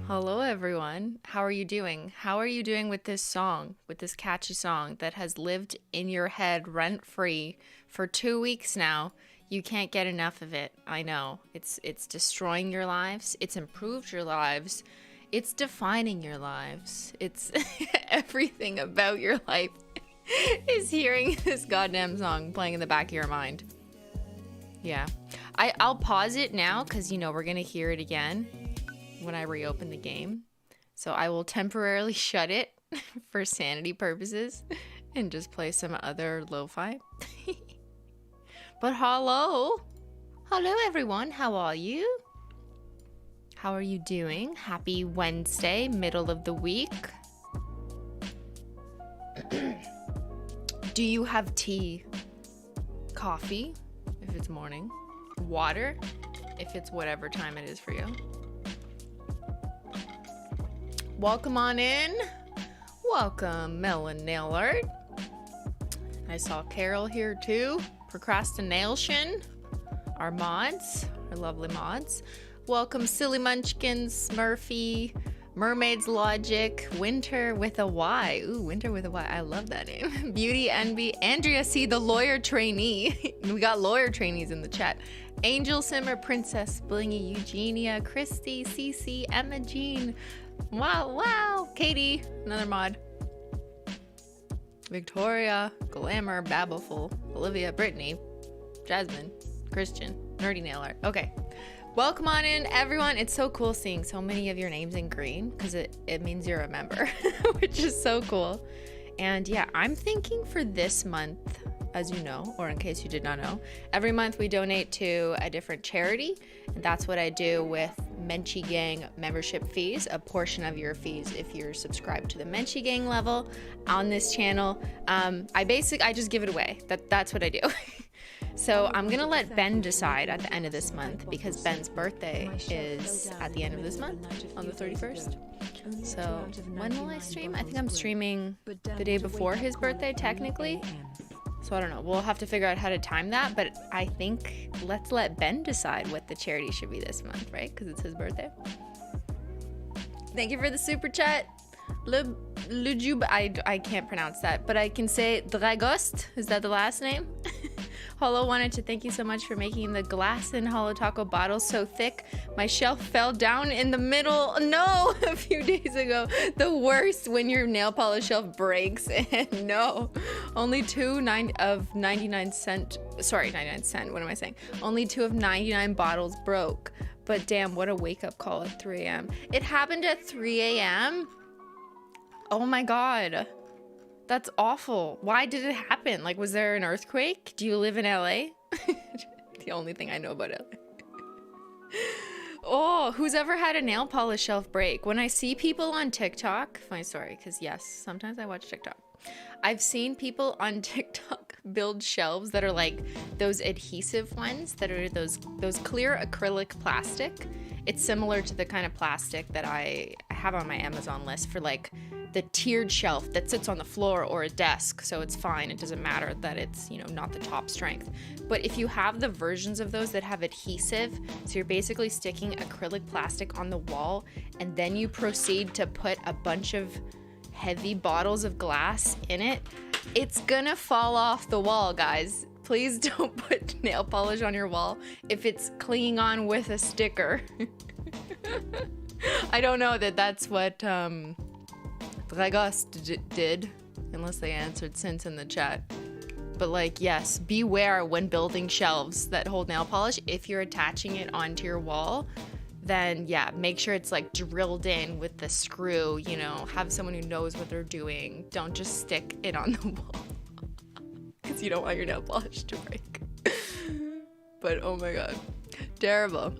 Hello, everyone. How are you doing? How are you doing with this song, with this catchy song that has lived in your head rent-free for 2 weeks now? You can't get enough of it. I know. It's destroying your lives. It's improved your lives. It's defining your lives. It's everything about your life is hearing this goddamn song playing in the back of your mind. Yeah. I'll pause it now because, we're going to hear it again when I reopen the game. So I will temporarily shut it for sanity purposes and just play some other lo-fi. But hello everyone, how are you? How are you doing? Happy Wednesday, middle of the week. Do you have tea? Coffee, if it's morning. Water, if it's whatever time it is for you. Welcome on in. Welcome, Melon Nail Art. I saw Carol here too. Procrastination. Our mods, our lovely mods. Welcome, Silly Munchkins, Smurfy, Mermaid's Logic, Winter with a Y. Ooh, Winter with a Y. I love that name. Beauty Envy, Andrea C, the lawyer trainee. We got lawyer trainees in the chat. Angel Simmer, Princess Blingy, Eugenia, Christy, Cece, Emma Jean. Wow. Katie, another mod. Victoria, Glamour, Babbleful, Olivia, Brittany, Jasmine, Christian, Nerdy Nail Art. Okay. Welcome on in, everyone. It's so cool seeing so many of your names in green because it means you're a member, which is so cool. And yeah, I'm thinking for this month, as you know, or in case you did not know, every month we donate to a different charity. And that's what I do with Menchie Gang membership fees, a portion of your fees if you're subscribed to the Menchie Gang level on this channel. I just give it away. That's what I do. So I'm gonna let Ben decide at the end of this month because Ben's birthday is at the end of this month on the 31st. So when will I stream? I think I'm streaming the day before his birthday technically. So I don't know. We'll have to figure out how to time that, but I think let's let Ben decide what the charity should be this month, right? Because it's his birthday. Thank you for the super chat. Lujub, I can't pronounce that, but I can say Dragost. Is that the last name? Holo wanted to thank you so much for making the glass in Holo Taco bottles so thick. My shelf fell down in the middle. No, a few days ago. The worst when your nail polish shelf breaks. And no, only 2 of 99 cent. Sorry, 99 cent. What am I saying? Only 2 of 99 bottles broke. But damn, what a wake up call at 3 a.m. It happened at 3 a.m. Oh my God. That's awful. Why did it happen? Like, was there an earthquake? Do you live in LA? The only thing I know about LA. Oh, who's ever had a nail polish shelf break? When I see people on TikTok, funny story, because yes, sometimes I watch TikTok. I've seen people on TikTok build shelves that are like those adhesive ones that are those clear acrylic plastic. It's similar to the kind of plastic that I have on my Amazon list for like the tiered shelf that sits on the floor or a desk, so it's fine. It doesn't matter that it's, not the top strength. But if you have the versions of those that have adhesive, so you're basically sticking acrylic plastic on the wall, and then you proceed to put a bunch of heavy bottles of glass in it, it's gonna fall off the wall, guys. Please don't put nail polish on your wall if it's clinging on with a sticker. I don't know that's what Dragos did, unless they answered since in the chat. But like, yes, beware when building shelves that hold nail polish. If you're attaching it onto your wall, then yeah, make sure it's like drilled in with the screw, have someone who knows what they're doing. Don't just stick it on the wall because you don't want your nail polish to break. But oh my God, terrible.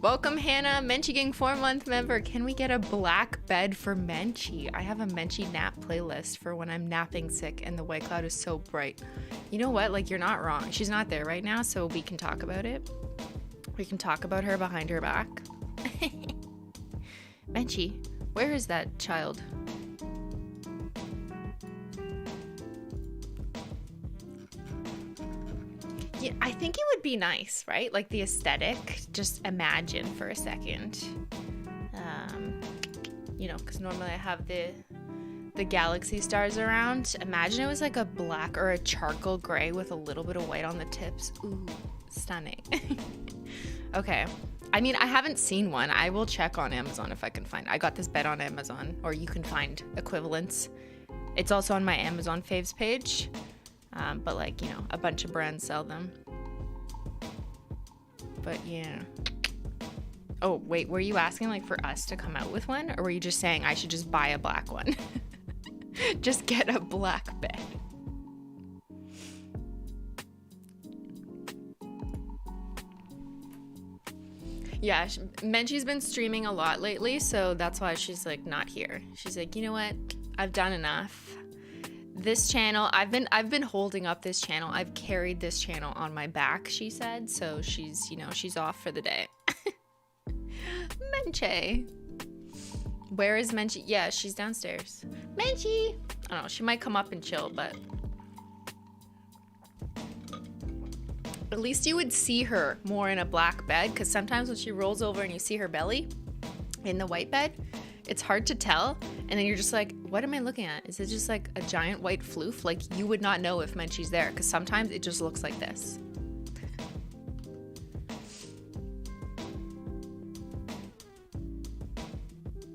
Welcome, Hannah, Menchie Gang 4-month member. Can we get a black bed for Menchie? I have a Menchie nap playlist for when I'm napping sick and the white cloud is so bright. You know what? Like, you're not wrong. She's not there right now, so we can talk about it. We can talk about her behind her back. Menchie, where is that child? Yeah, I think it would be nice, right? Like the aesthetic. Just imagine for a second. you know, because normally I have the galaxy stars around. Imagine it was like a black or a charcoal gray with a little bit of white on the tips. Ooh, stunning. Okay. I mean, I haven't seen one. I will check on Amazon if I can find. I got this bed on Amazon, or you can find equivalents. It's also on my Amazon faves page. But like, you know, a bunch of brands sell them. But yeah. Oh, wait, were you asking like for us to come out with one? Or were you just saying I should just buy a black one? Just get a black bed. Yeah, Menchie's been streaming a lot lately, so that's why she's like not here. She's like, you know what? I've done enough. This channel, I've been holding up this channel. I've carried this channel on my back, she said. So she's, you know, she's off for the day. Menchie. Where is Menchie? Yeah, she's downstairs. Menchie! I don't know, she might come up and chill, but at least you would see her more in a black bed, because sometimes when she rolls over and you see her belly in the white bed, it's hard to tell. And then you're just like, what am I looking at? Is it just like a giant white floof? Like, you would not know if Menchie's there, because sometimes it just looks like this.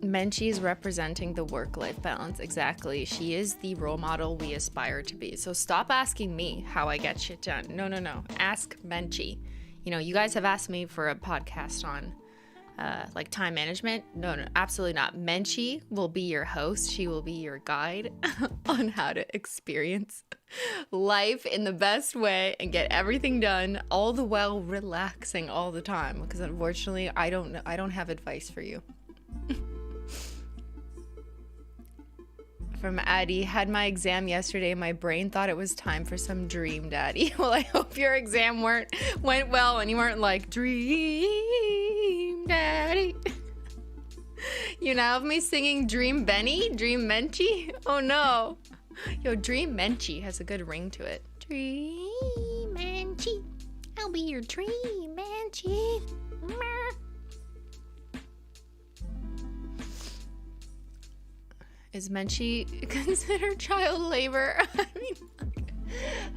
Menchie is representing the work-life balance. Exactly. She is the role model we aspire to be. So stop asking me how I get shit done. No. Ask Menchie. You know, you guys have asked me for a podcast on like time management. No, absolutely not. Menchie will be your host. She will be your guide on how to experience life in the best way and get everything done, all the while relaxing all the time. Because unfortunately, I don't have advice for you. From Addie, had my exam yesterday. My brain thought it was time for some dream, Daddy. Well, I hope your exam went well and you weren't like, dream, Daddy. You now have me singing Dream Benny? Dream Menchie? Oh no. Yo, Dream Menchie has a good ring to it. Dream Menchie, I'll be your dream Menchie. Is Menchie considered child labor?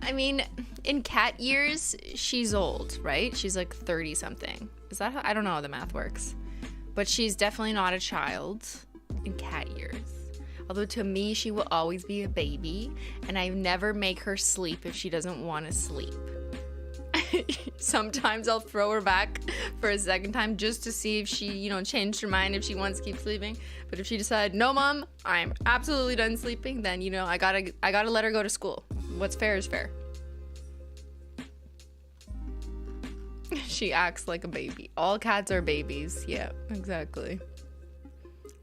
I mean, in cat years, she's old, right? She's like 30 something. Is that how? I don't know how the math works. But she's definitely not a child in cat years. Although to me, she will always be a baby. And I never make her sleep if she doesn't want to sleep. Sometimes I'll throw her back for a second time just to see if she, you know, changed her mind, if she wants to keep sleeping. But if she decided, no, Mom, I'm absolutely done sleeping, then, you know, I gotta let her go to school. What's fair is fair. She acts like a baby. All cats are babies. Yeah, exactly.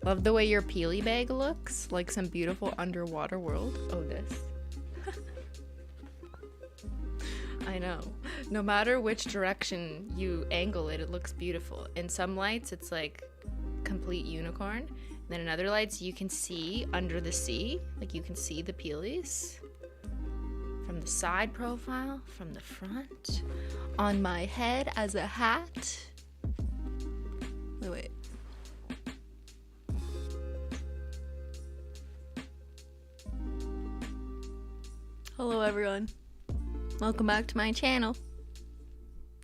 Love the way your peely bag looks. Like some beautiful underwater world. Oh, this. I know. No matter which direction you angle it, it looks beautiful. In some lights, it's like complete unicorn. Then in other lights, you can see under the sea. Like you can see the peelies. From the side profile, from the front, on my head as a hat. Wait. Hello, everyone. Welcome back to my channel.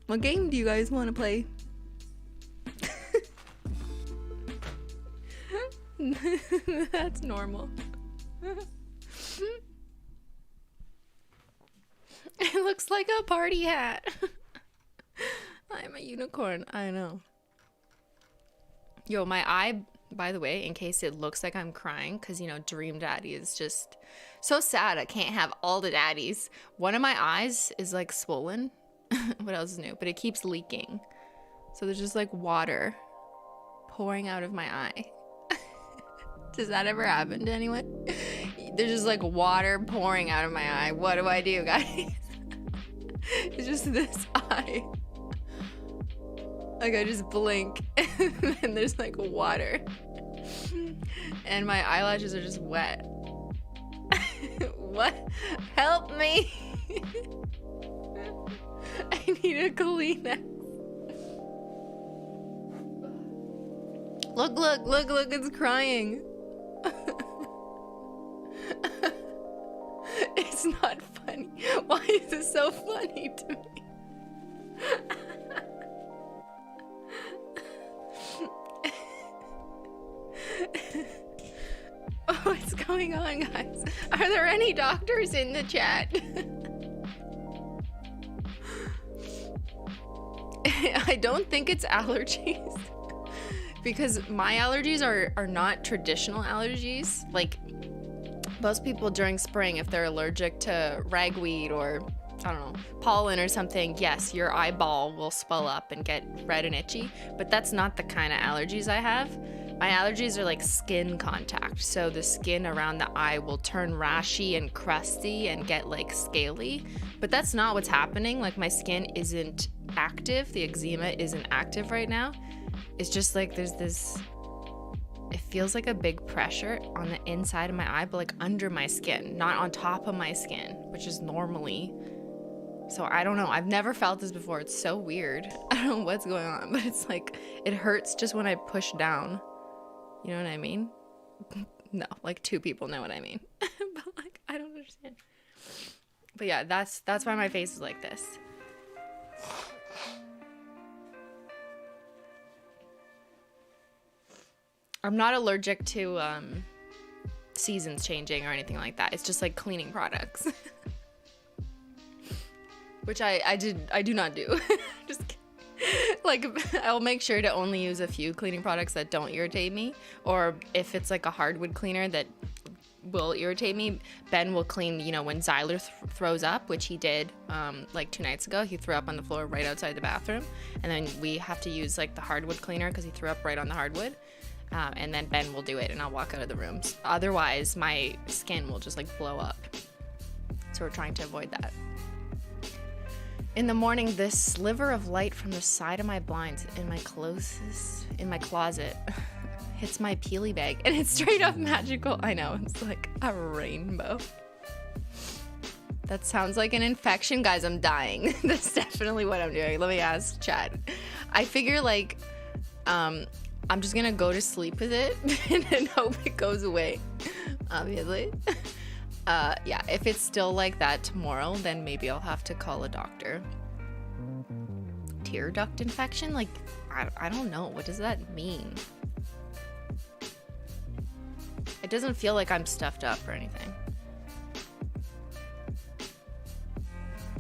What game do you guys want to play? That's normal. It looks like a party hat. I'm a unicorn. I know. Yo, my eye, by the way, in case it looks like I'm crying, because, you know, Dream Daddy is just so sad. I can't have all the daddies. One of my eyes is like swollen. What else is new? But it keeps leaking. So there's just like water pouring out of my eye. Does that ever happen to anyone? There's just like water pouring out of my eye. What do I do, guys? It's just this eye. Like I just blink and there's like water. And my eyelashes are just wet. What? Help me! I need a Kleenex. Look, look, look, look, it's crying. It's not funny. Why is this so funny to me? Oh, what's going on, guys? Are there any doctors in the chat? I don't think it's allergies. Because my allergies are not traditional allergies. Like, most people during spring, if they're allergic to ragweed or, I don't know, pollen or something, yes, your eyeball will swell up and get red and itchy. But that's not the kind of allergies I have. My allergies are like skin contact. So the skin around the eye will turn rashy and crusty and get like scaly. But that's not what's happening. Like, my skin isn't active. The eczema isn't active right now. It's just like there's this, it feels like a big pressure on the inside of my eye, but like under my skin, not on top of my skin, which is normally. So I don't know. I've never felt this before. It's so weird. I don't know what's going on, but it's like, it hurts just when I push down. You know what I mean? No, like 2 people know what I mean. But like, I don't understand. But yeah, that's why my face is like this. I'm not allergic to seasons changing or anything like that. It's just like cleaning products. Which I do not do. Just kidding. Like, I'll make sure to only use a few cleaning products that don't irritate me. Or if it's like a hardwood cleaner that will irritate me, Ben will clean, you know, when Zyler throws up, which he did like 2 nights ago. He threw up on the floor right outside the bathroom. And then we have to use like the hardwood cleaner because he threw up right on the hardwood. And then Ben will do it and I'll walk out of the rooms. Otherwise, my skin will just like blow up. So we're trying to avoid that. In the morning, this sliver of light from the side of my blinds in my closet hits my peely bag, and it's straight up magical. I know, it's like a rainbow. That sounds like an infection, guys. I'm dying. That's definitely what I'm doing. Let me ask chat. I figure like, I'm just gonna go to sleep with it and then hope it goes away, obviously. Yeah, if it's still like that tomorrow, then maybe I'll have to call a doctor. Tear duct infection? Like, I don't know. What does that mean? It doesn't feel like I'm stuffed up or anything.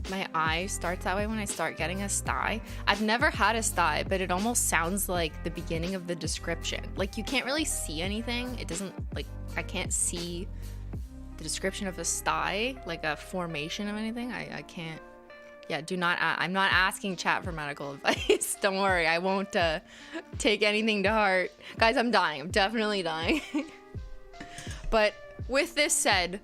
My eye starts that way when I start getting a sty. I've never had a sty, but it almost sounds like the beginning of the description. Like, you can't really see anything. It doesn't, like, I can't see the description of a sty, like a formation of anything. I can't. Yeah, do not. I'm not asking chat for medical advice. Don't worry, I won't take anything to heart. Guys, I'm dying. I'm definitely dying. But with this said,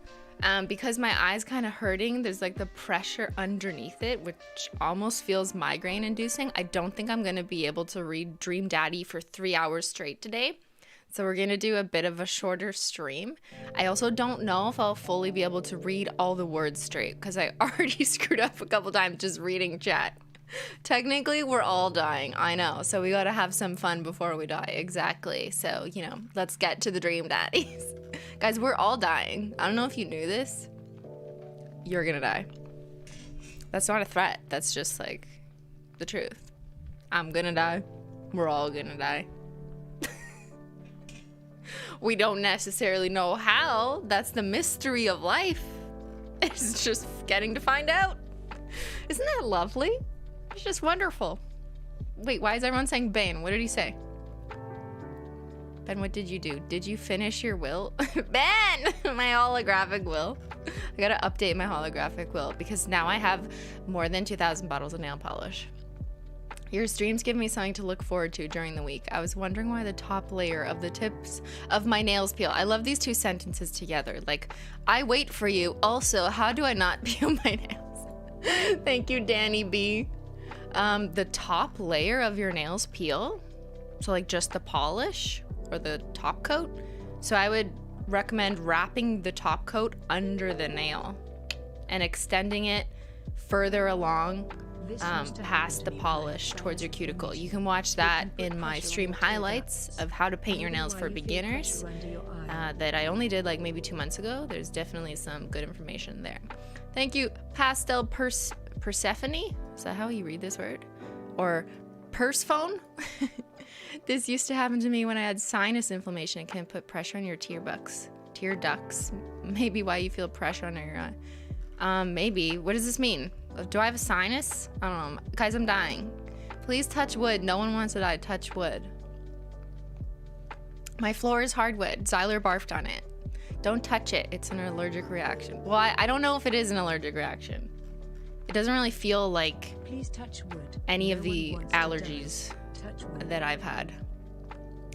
because my eye's kind of hurting, there's like the pressure underneath it, which almost feels migraine inducing. I don't think I'm going to be able to read Dream Daddy for 3 hours straight today. So we're going to do a bit of a shorter stream. I also don't know if I'll fully be able to read all the words straight because I already screwed up a couple times just reading chat. Technically, we're all dying. I know. So we got to have some fun before we die. Exactly. So, you know, let's get to the Dream Daddies. Guys, we're all dying. I don't know if you knew this. You're going to die. That's not a threat. That's just like the truth. I'm going to die. We're all going to die. We don't necessarily know how. That's the mystery of life. It's just getting to find out. Isn't that lovely? It's just wonderful. Wait, why is everyone saying Beyyyn? What did he say? Ben, what did you do? Did you finish your will? Ben! My holographic will. I gotta update my holographic will because now I have more than 2,000 bottles of nail polish. Your streams give me something to look forward to during the week. I was wondering why the top layer of the tips of my nails peel. I love these 2 sentences together. Like, I wait for you. Also, how do I not peel my nails? Thank you, Danny B. The top layer of your nails peel. So like just the polish or the top coat. So I would recommend wrapping the top coat under the nail and extending it further along past the polish towards your cuticle. You can watch that in my stream highlights of how to paint your nails for beginners that I only did like maybe 2 months ago. There's definitely some good information there. Thank you, Pastel Persephone. Is that how you read this word? Or Persephone? This used to happen to me when I had sinus inflammation. It can put pressure on your tear ducts. Maybe why you feel pressure on your maybe. What does this mean? Do I have a sinus? I don't know. Guys, I'm dying. Please touch wood. No one wants that I touch wood. My floor is hardwood. Zyler barfed on it. Don't touch it. It's an allergic reaction. Well, I don't know if it is an allergic reaction. It doesn't really feel like Please touch wood. Any of the allergies that I've had.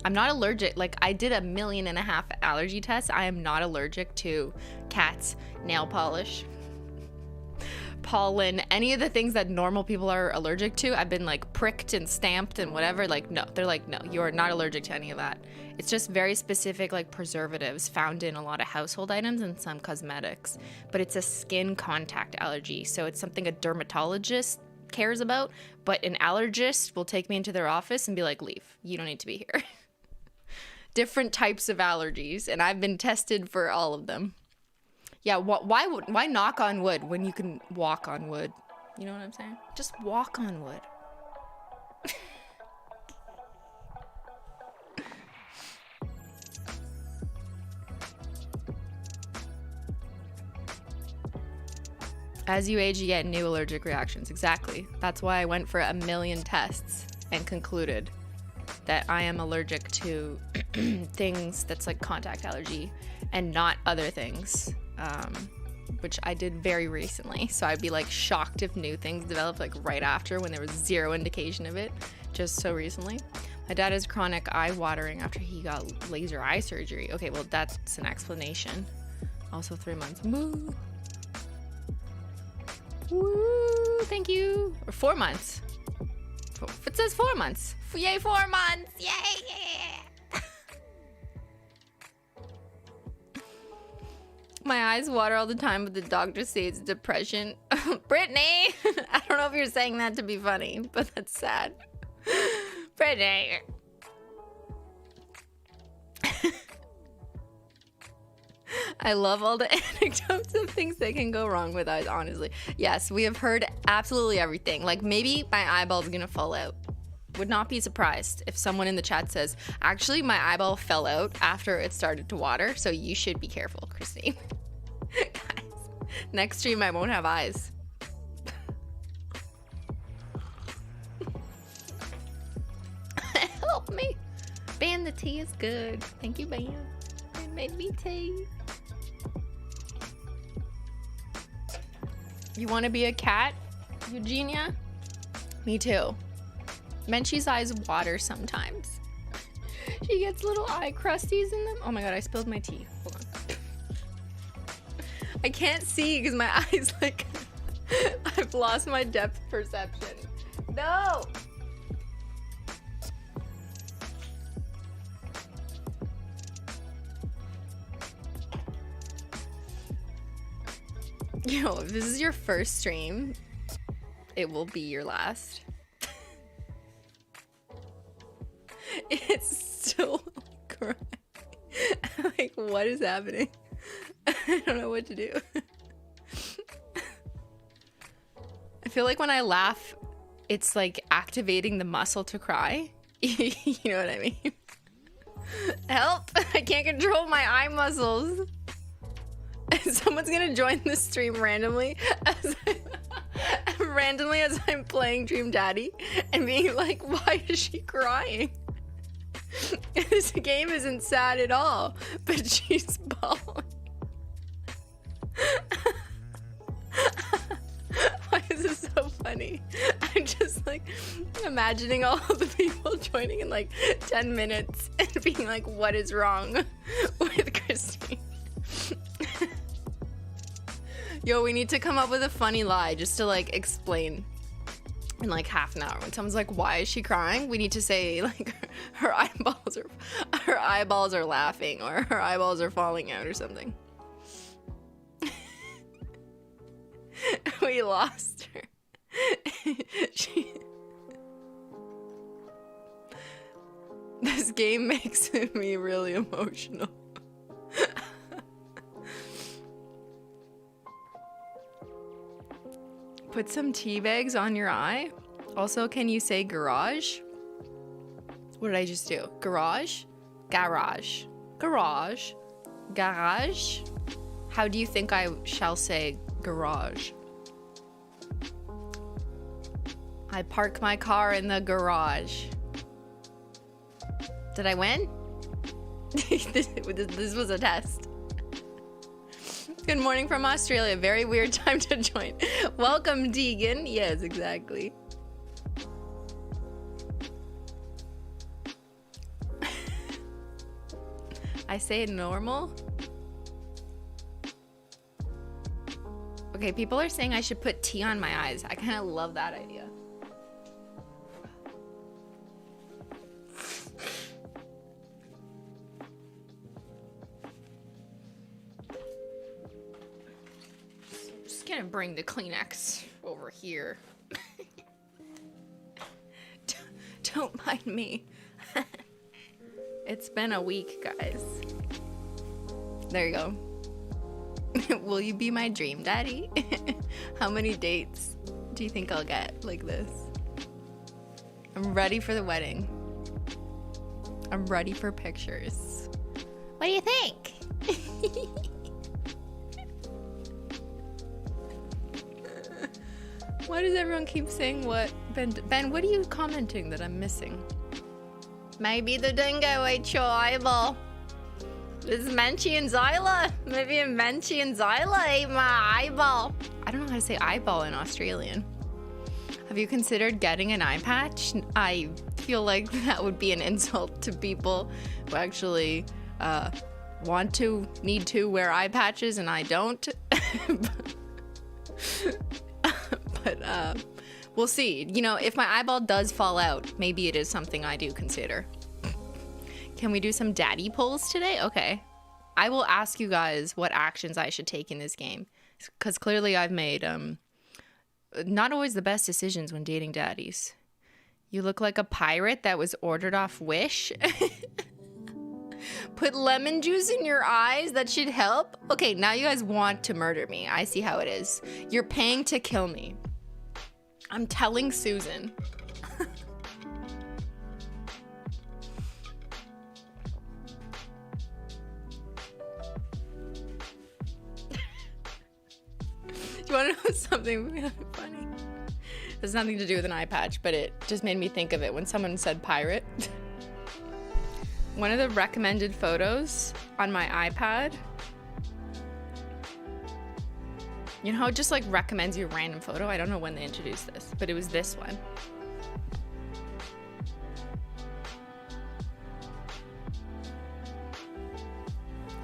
I'm not allergic. Like, I did 1.5 million allergy tests. I am not allergic to cats, nail polish, pollen, any of the things that normal people are allergic to. I've been like pricked and stamped and whatever. Like, no, they're like, no, you're not allergic to any of that. It's just very specific, like preservatives found in a lot of household items and some cosmetics, but it's a skin contact allergy. So it's something a dermatologist cares about, but an allergist will take me into their office and be like, leave, you don't need to be here. Different types of allergies, and I've been tested for all of them. Yeah, why knock on wood when you can walk on wood? You know what I'm saying? Just walk on wood. As you age, you get new allergic reactions. Exactly. That's why I went for 1 million tests and concluded that I am allergic to things that's like contact allergy and not other things, which I did very recently. So I'd be like shocked if new things developed like right after when there was zero indication of it just so recently. My dad has chronic eye watering after he got laser eye surgery. Okay, well, that's an explanation. Also 3 months. Woo. Woo, thank you. Or 4 months. It says 4 months. Yay, 4 months. Yay, yeah. My eyes water all the time, but the doctor says it's depression. Brittany! I don't know if you're saying that to be funny, but that's sad. Brittany. I love all the anecdotes of things that can go wrong with eyes, honestly. Yes, we have heard absolutely everything. Like, maybe my eyeball's gonna fall out. Would not be surprised if someone in the chat says, actually, my eyeball fell out after it started to water, so you should be careful, Christine. Guys, next stream I won't have eyes. Help me. Beyyyn, the tea is good. Thank you, Beyyyn. It made me tea. You want to be a cat, Eugenia? Me too. Menchie's eyes water sometimes. She gets little eye crusties in them. Oh my god, I spilled my tea. Hold on. I can't see because my eyes like... I've lost my depth perception. No! Yo, if this is your first stream, it will be your last. It's still crying. Like, what is happening? I don't know what to do. I feel like when I laugh, it's like activating the muscle to cry. You know what I mean? Help! I can't control my eye muscles. Someone's gonna join the stream randomly as I'm playing Dream Daddy and being like, why is she crying? This game isn't sad at all, but she's bawling. Why is this so funny? I'm just like imagining all the people joining in like 10 minutes and being like, what is wrong with Christine? Yo, we need to come up with a funny lie just to like explain in like half an hour. When someone's like, why is she crying? We need to say like her eyeballs are laughing or her eyeballs are falling out or something. We lost her. This game makes me really emotional. Put some tea bags on your eye. Also, can you say garage? What did I just do? Garage? Garage. Garage. Garage. How do you think I shall say garage? I park my car in the garage. Did I win? This was a test. Good morning from Australia. Very weird time to join. Welcome, Deegan. Yes, exactly. I say normal. Okay, people are saying I should put tea on my eyes. I kind of love that idea. Just gonna bring the Kleenex over here. Don't mind me. It's been a week, guys. There you go. Will you be my dream daddy? How many dates do you think I'll get like this? I'm ready for the wedding. I'm ready for pictures. What do you think? Why does everyone keep saying what? Ben, what are you commenting that I'm missing? Maybe the dingo ate your eyeball. This is Menchie and Zyla. Maybe Menchie and Zyla ate my eyeball. I don't know how to say eyeball in Australian. Have you considered getting an eye patch? I feel like that would be an insult to people who actually need to wear eye patches and I don't. But we'll see. You know, if my eyeball does fall out, maybe it is something I do consider. Can we do some daddy polls today? Okay. I will ask you guys what actions I should take in this game. Because clearly I've made not always the best decisions when dating daddies. You look like a pirate that was ordered off Wish. Put lemon juice in your eyes. That should help. Okay, now you guys want to murder me. I see how it is. You're paying to kill me. I'm telling Susan. Do you want to know something funny? It has nothing to do with an eye patch, but it just made me think of it when someone said pirate. One of the recommended photos on my iPad, you know how it just like recommends you a random photo? I don't know when they introduced this, but it was this one.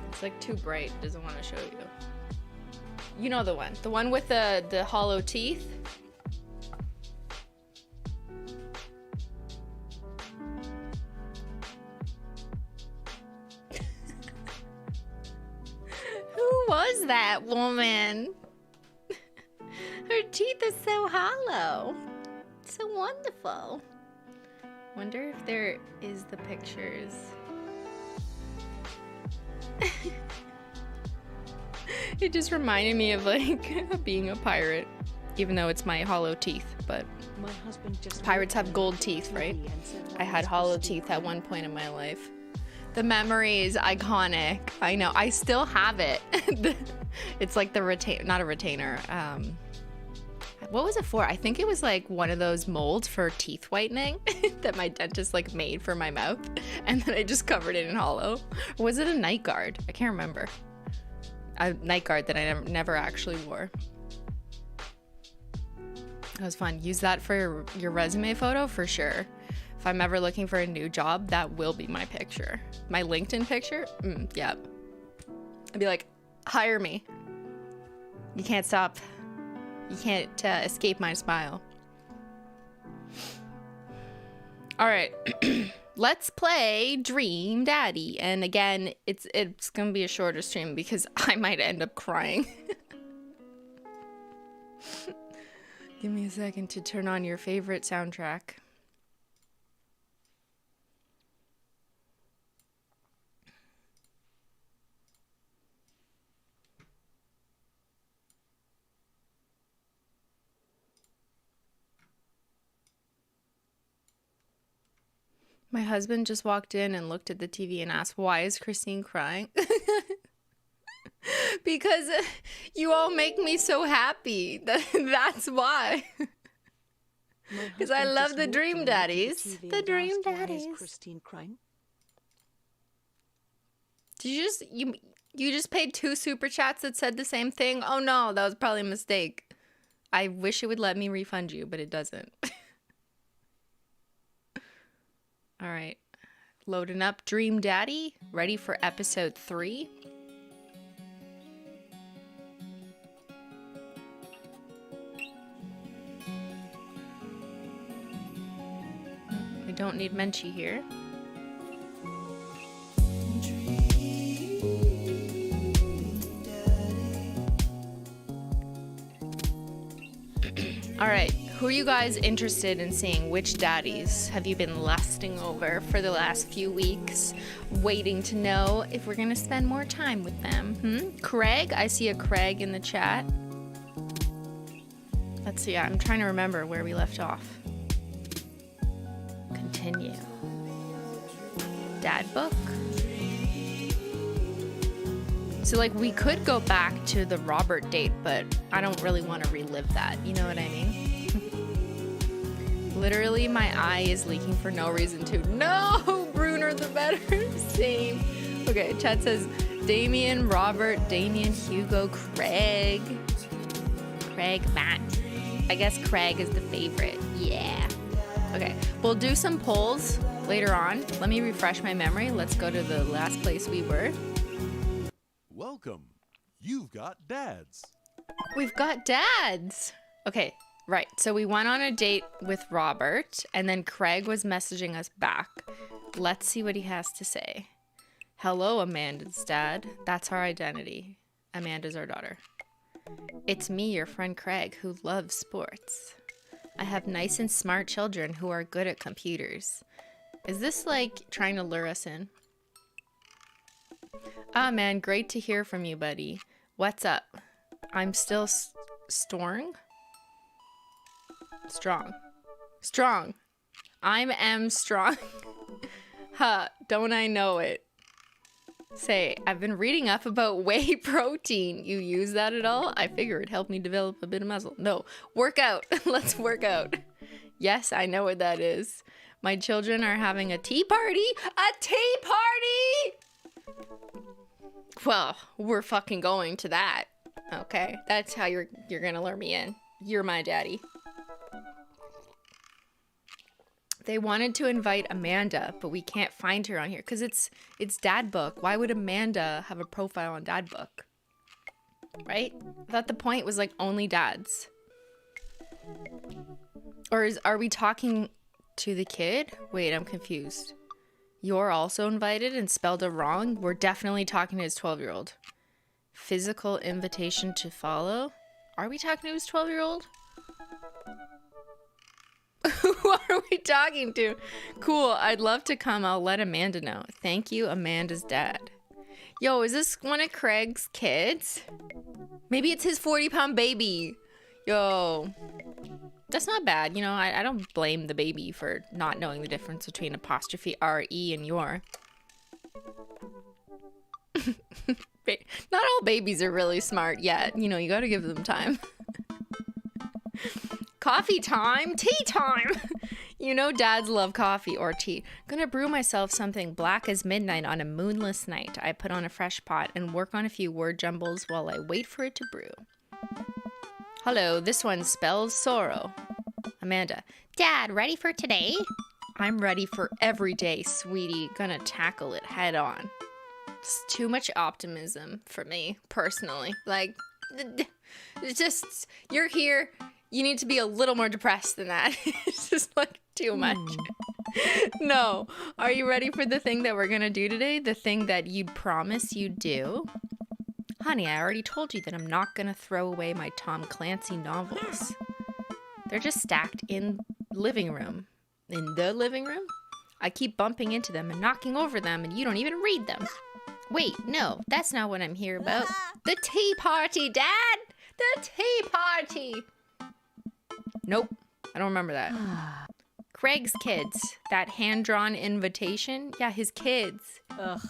It's like too bright, doesn't want to show you. You know the one with the hollow teeth. Who was that woman? Her teeth are so hollow. So wonderful. Wonder if there is the pictures. It just reminded me of like being a pirate, even though it's my hollow teeth, but my husband just pirates have gold teeth, right? I had hollow teeth at one point in my life. The memory is iconic. I know. I still have it. It's like the not a retainer. What was it for? I think it was like one of those molds for teeth whitening that my dentist like made for my mouth, and then I just covered it in hollow. Or was it a night guard? I can't remember. A night guard that I never actually wore. That was fun. Use that for your resume photo for sure. If I'm ever looking for a new job, that will be my picture. My LinkedIn picture? Yeah. I'd be like, hire me. You can't stop. You can't escape my smile. All right. Let's play Dream Daddy. And again, it's going to be a shorter stream because I might end up crying. Give me a second to turn on your favorite soundtrack. My husband just walked in and looked at the TV and asked, "Why is Christine crying?" Because you all make me so happy. That's why. Because I love the Dream Daddies. The Dream Daddies. Christine crying? Did you just paid 2 super chats that said the same thing? Oh no, that was probably a mistake. I wish it would let me refund you, but it doesn't. All right, loading up Dream Daddy, ready for episode 3. I don't need Menchie here. All right, who are you guys interested in seeing? Which daddies have you been lusting over for the last few weeks, waiting to know if we're gonna spend more time with them? Craig, I see a Craig in the chat. Let's see, I'm trying to remember where we left off. Continue. Dad book. So, like, we could go back to the Robert date, but I don't really want to relive that. You know what I mean? Literally, my eye is leaking for no reason to. No! Bruner the better. Same. Okay, chat says Damien, Robert, Damien, Hugo, Craig. Craig, Matt. I guess Craig is the favorite. Yeah. Okay, we'll do some polls later on. Let me refresh my memory. Let's go to the last place we were. Welcome. You've got dads. We've got dads. Okay, right. So we went on a date with Robert, and then Craig was messaging us back. Let's see what he has to say. Hello, Amanda's dad. That's our identity. Amanda's our daughter. It's me, your friend Craig, who loves sports. I have nice and smart children who are good at computers. Is this like trying to lure us in? Ah, man, great to hear from you, buddy. What's up? I'm still strong. I'm strong. Huh, don't I know it? Say, I've been reading up about whey protein. You use that at all? I figure it'd help me develop a bit of muscle. No, work out. Let's work out. Yes, I know what that is. My children are having a tea party. A tea party! Well, we're fucking going to that. Okay, that's how you're gonna lure me in. You're my daddy. They wanted to invite Amanda, but we can't find her on here because it's Dad Book. Why would Amanda have a profile on Dad Book? Right? I thought the point was like only dads. Or are we talking to the kid? Wait, I'm confused. You're also invited and spelled it wrong? We're definitely talking to his 12-year-old. Physical invitation to follow? Are we talking to his 12-year-old? Who are we talking to? Cool, I'd love to come. I'll let Amanda know. Thank you, Amanda's dad. Yo, is this one of Craig's kids? Maybe it's his 40-pound baby. Yo. That's not bad. You know, I don't blame the baby for not knowing the difference between apostrophe R-E and your. Not all babies are really smart yet. You know, you gotta give them time. Coffee time, tea time. You know dads love coffee or tea. Gonna brew myself something black as midnight on a moonless night. I put on a fresh pot and work on a few word jumbles while I wait for it to brew. Hello, this one spells sorrow. Amanda. Dad, ready for today? I'm ready for every day, sweetie. Gonna tackle it head on. It's too much optimism for me, personally. Like, it's just, you're here. You need to be a little more depressed than that. It's just like too much. No. Are you ready for the thing that we're gonna do today? The thing that you'd promise you'd do? Honey, I already told you that I'm not gonna throw away my Tom Clancy novels. They're just stacked in living room. In the living room? I keep bumping into them and knocking over them, and you don't even read them. Wait, no, that's not what I'm here about. The tea party, Dad! The tea party! Nope, I don't remember that. Craig's kids. That hand-drawn invitation? Yeah, his kids. Ugh.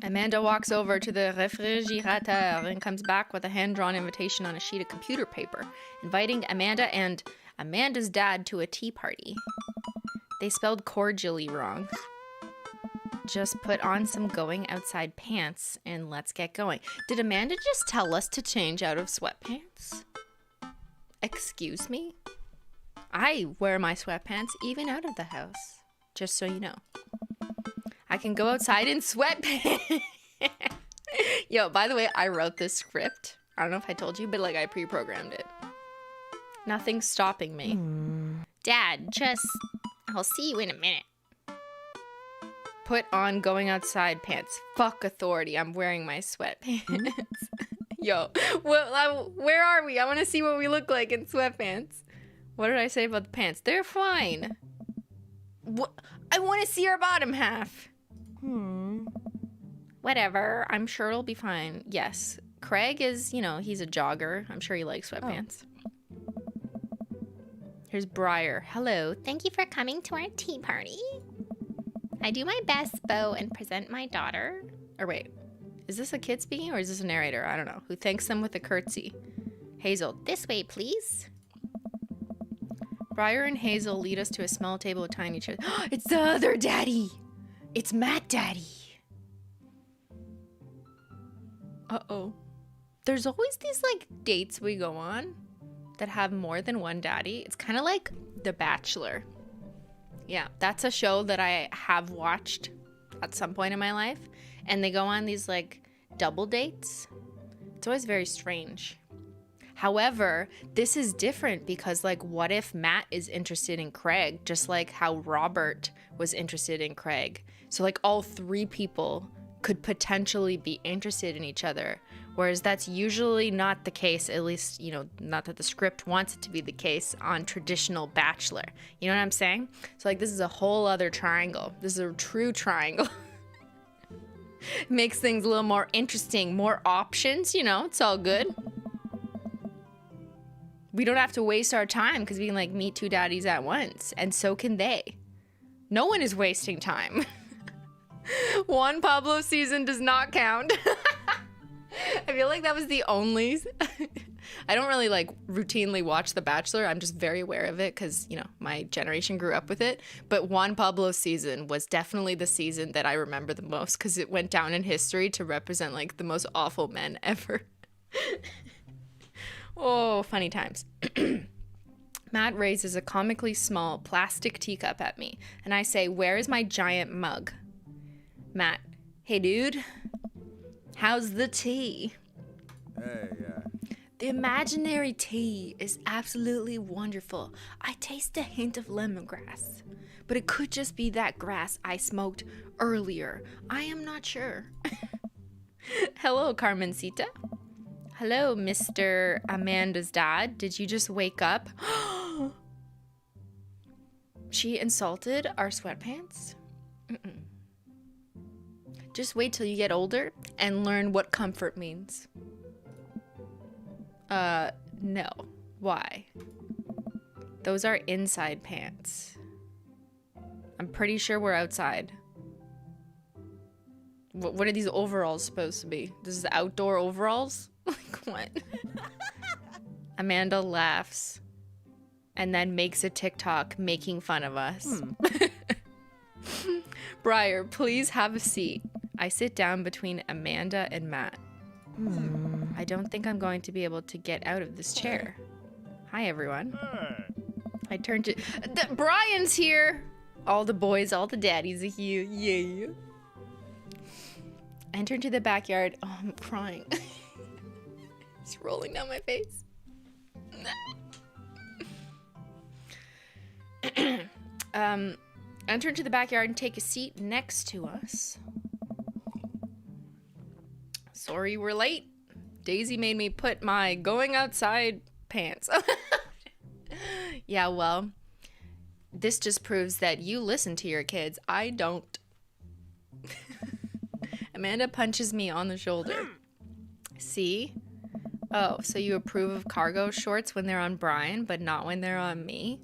Amanda walks over to the refrigerator and comes back with a hand-drawn invitation on a sheet of computer paper, inviting Amanda and Amanda's dad to a tea party. They spelled cordially wrong. Just put on some going outside pants and let's get going. Did Amanda just tell us to change out of sweatpants? Excuse me? I wear my sweatpants even out of the house, just so you know. I can go outside in sweatpants. Yo, by the way, I wrote this script. I don't know if I told you, but like I pre-programmed it. Nothing's stopping me. Dad, I'll see you in a minute. Put on going outside pants. Fuck authority. I'm wearing my sweatpants. Yo, where are we? I want to see what we look like in sweatpants. What did I say about the pants? They're fine. What? I want to see our bottom half. Whatever. I'm sure it'll be fine. Yes. Craig is, he's a jogger. I'm sure he likes sweatpants. Here's Briar. Hello. Thank you for coming to our tea party. I do my best, Beau, and present my daughter. Or wait, is this a kid speaking or is this a narrator? I don't know. Who thanks them with a curtsy. Hazel. This way, please. Briar and Hazel lead us to a small table with tiny chairs. It's the other daddy. It's Matt Daddy. Uh-oh. There's always these, dates we go on that have more than one daddy. It's kind of like The Bachelor. Yeah, that's a show that I have watched at some point in my life. And they go on these, double dates. It's always very strange. However, this is different because, what if Matt is interested in Craig, just like how Robert was interested in Craig? So, all three people could potentially be interested in each other, whereas that's usually not the case, at least, not that the script wants it to be the case on traditional Bachelor. You know what I'm saying? So, this is a whole other triangle. This is a true triangle. Makes things a little more interesting, more options, it's all good. We don't have to waste our time because we can meet two daddies at once, and so can they. No one is wasting time. One Pablo season does not count. I feel like that was the only. I don't really routinely watch The Bachelor. I'm just very aware of it because, my generation grew up with it. But Juan Pablo season was definitely the season that I remember the most because it went down in history to represent the most awful men ever. Oh, funny times. Matt raises a comically small plastic teacup at me, and I say, "Where is my giant mug?" Matt, "Hey, dude, how's the tea?" Hey, The imaginary tea is absolutely wonderful. I taste a hint of lemongrass, but it could just be that grass I smoked earlier. I am not sure. Hello, Carmencita. Hello, Mr. Amanda's dad. Did you just wake up? She insulted our sweatpants? Mm-mm. Just wait till you get older and learn what comfort means. No. Why? Those are inside pants. I'm pretty sure we're outside. What are these overalls supposed to be? This is outdoor overalls? What? Amanda laughs and then makes a TikTok making fun of us. Briar, please have a seat. I sit down between Amanda and Matt. I don't think I'm going to be able to get out of this chair. Hi, everyone. I turn to... Brian's here! All the boys, all the daddies are here. Yeah. I enter into the backyard. Oh, I'm crying. It's rolling down my face. Enter into the backyard and take a seat next to us. Sorry we're late. Daisy made me put my going outside pants. Yeah, well, this just proves that you listen to your kids. I don't. Amanda punches me on the shoulder. See? Oh, so you approve of cargo shorts when they're on Brian, but not when they're on me?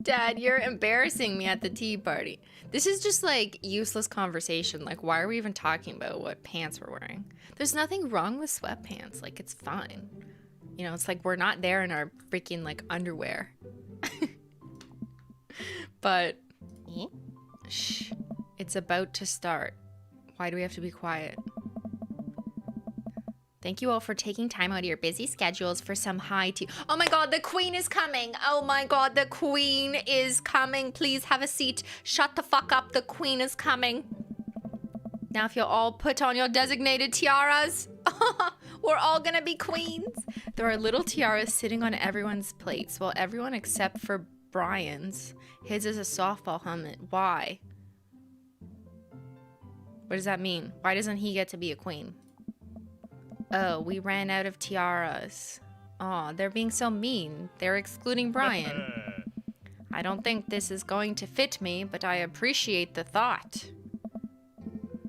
Dad, you're embarrassing me at the tea party. This is just like useless conversation. Like, why are we even talking about what pants we're wearing? There's nothing wrong with sweatpants. Like, it's fine. You know, it's like we're not there in our freaking like underwear. But shh, it's about to start. Why do we have to be quiet? Thank you all for taking time out of your busy schedules for some high tea. Oh my God, the queen is coming. Oh my God, the queen is coming. Please have a seat. Shut the fuck up. The queen is coming. Now if you'll all put on your designated tiaras, we're all gonna be queens. There are little tiaras sitting on everyone's plates. Well, everyone except for Brian's. His is a softball helmet. Why? What does that mean? Why doesn't he get to be a queen? Oh, we ran out of tiaras. Aw, they're being so mean. They're excluding Brian. I don't think this is going to fit me, but I appreciate the thought.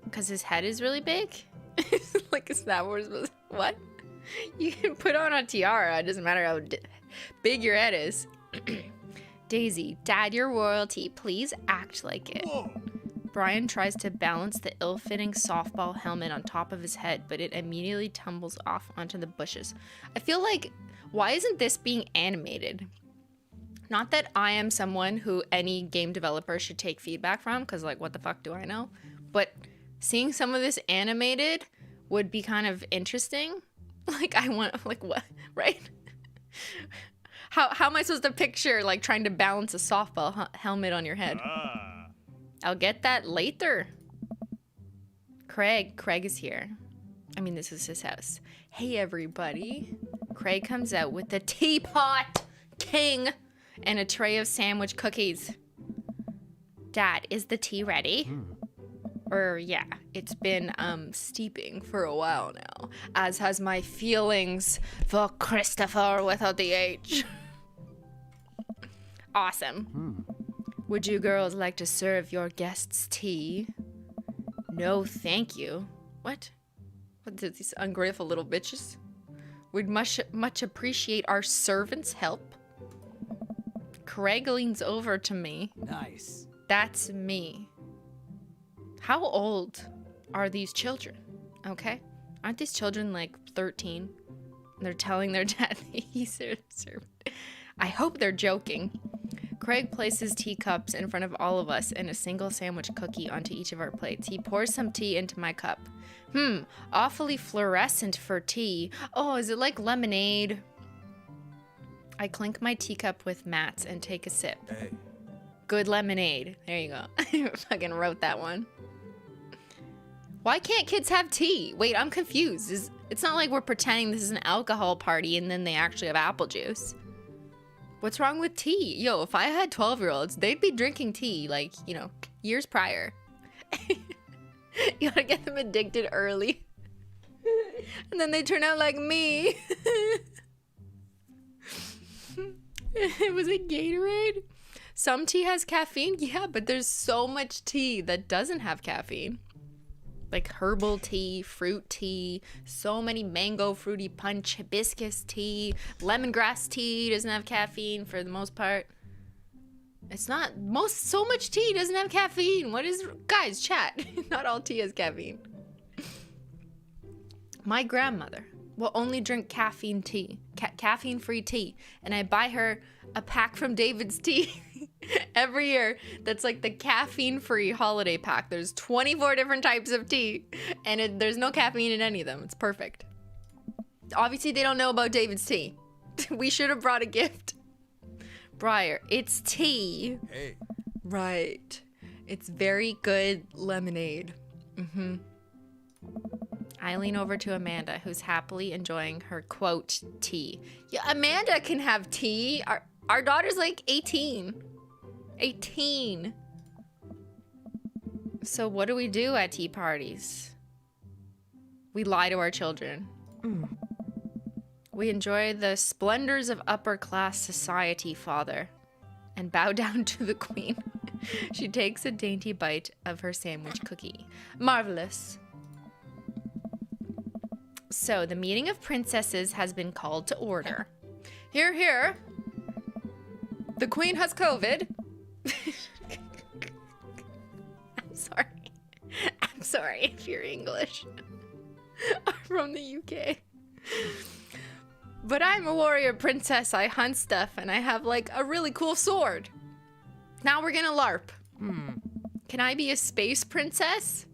Because his head is really big? Like, is that what we're supposed to... What? You can put on a tiara. It doesn't matter how big your head is. Daisy, Dad, you're royalty. Please act like it. Whoa. Brian tries to balance the ill-fitting softball helmet on top of his head, but it immediately tumbles off onto the bushes. I feel like, why isn't this being animated? Not that I am someone who any game developer should take feedback from, because like, what the fuck do I know? But seeing some of this animated would be kind of interesting. Like, I want, like, what, right? How am I supposed to picture, like, trying to balance a softball helmet on your head? I'll get that later. Craig is here. I mean, this is his house. Hey, everybody. Craig comes out with the teapot king and a tray of sandwich cookies. Dad, is the tea ready? Yeah, it's been steeping for a while now, as has my feelings for Christopher without the H. Awesome. Would you girls like to serve your guests tea? No, thank you. What? What are these ungrateful little bitches? We'd much appreciate our servants' help. Craig leans over to me. Nice. That's me. How old are these children? Okay? Aren't these children like 13? They're telling their dad he's their servant. I hope they're joking. Craig places teacups in front of all of us and a single sandwich cookie onto each of our plates. He pours some tea into my cup. Awfully fluorescent for tea. Oh, is it like lemonade? I clink my teacup with Matt's and take a sip. Hey. Good lemonade. There you go. I fucking wrote that one. Why can't kids have tea? Wait, I'm confused. It's not like we're pretending this is an alcohol party and then they actually have apple juice. What's wrong with tea? Yo, if I had 12-year-olds, they'd be drinking tea, like, you know, years prior. You gotta get them addicted early. And then they turn out like me. Was it Gatorade? Some tea has caffeine? Yeah, but there's so much tea that doesn't have caffeine. Like herbal tea, fruit tea, so many mango fruity punch, hibiscus tea, lemongrass tea doesn't have caffeine for the most part. It's not, so much tea doesn't have caffeine. What is, guys, chat. Not all tea has caffeine. My grandmother will only drink caffeine tea, caffeine-free tea, and I buy her a pack from David's Tea every year. That's like the caffeine-free holiday pack. There's 24 different types of tea, and there's no caffeine in any of them. It's perfect. Obviously, they don't know about David's Tea. We should have brought a gift. Briar, it's tea. Hey. Right. It's very good lemonade. I lean over to Amanda, who's happily enjoying her, quote, tea. Yeah, Amanda can have tea. Our daughter's like 18. 18. So what do we do at tea parties? We lie to our children. We enjoy the splendors of upper class society, father, and bow down to the queen. She takes a dainty bite of her sandwich cookie. Marvelous. So, the meeting of princesses has been called to order. Hear, hear. The queen has COVID. I'm sorry if you're English. I'm from the UK. But I'm a warrior princess. I hunt stuff and I have like a really cool sword. Now we're gonna LARP. Can I be a space princess?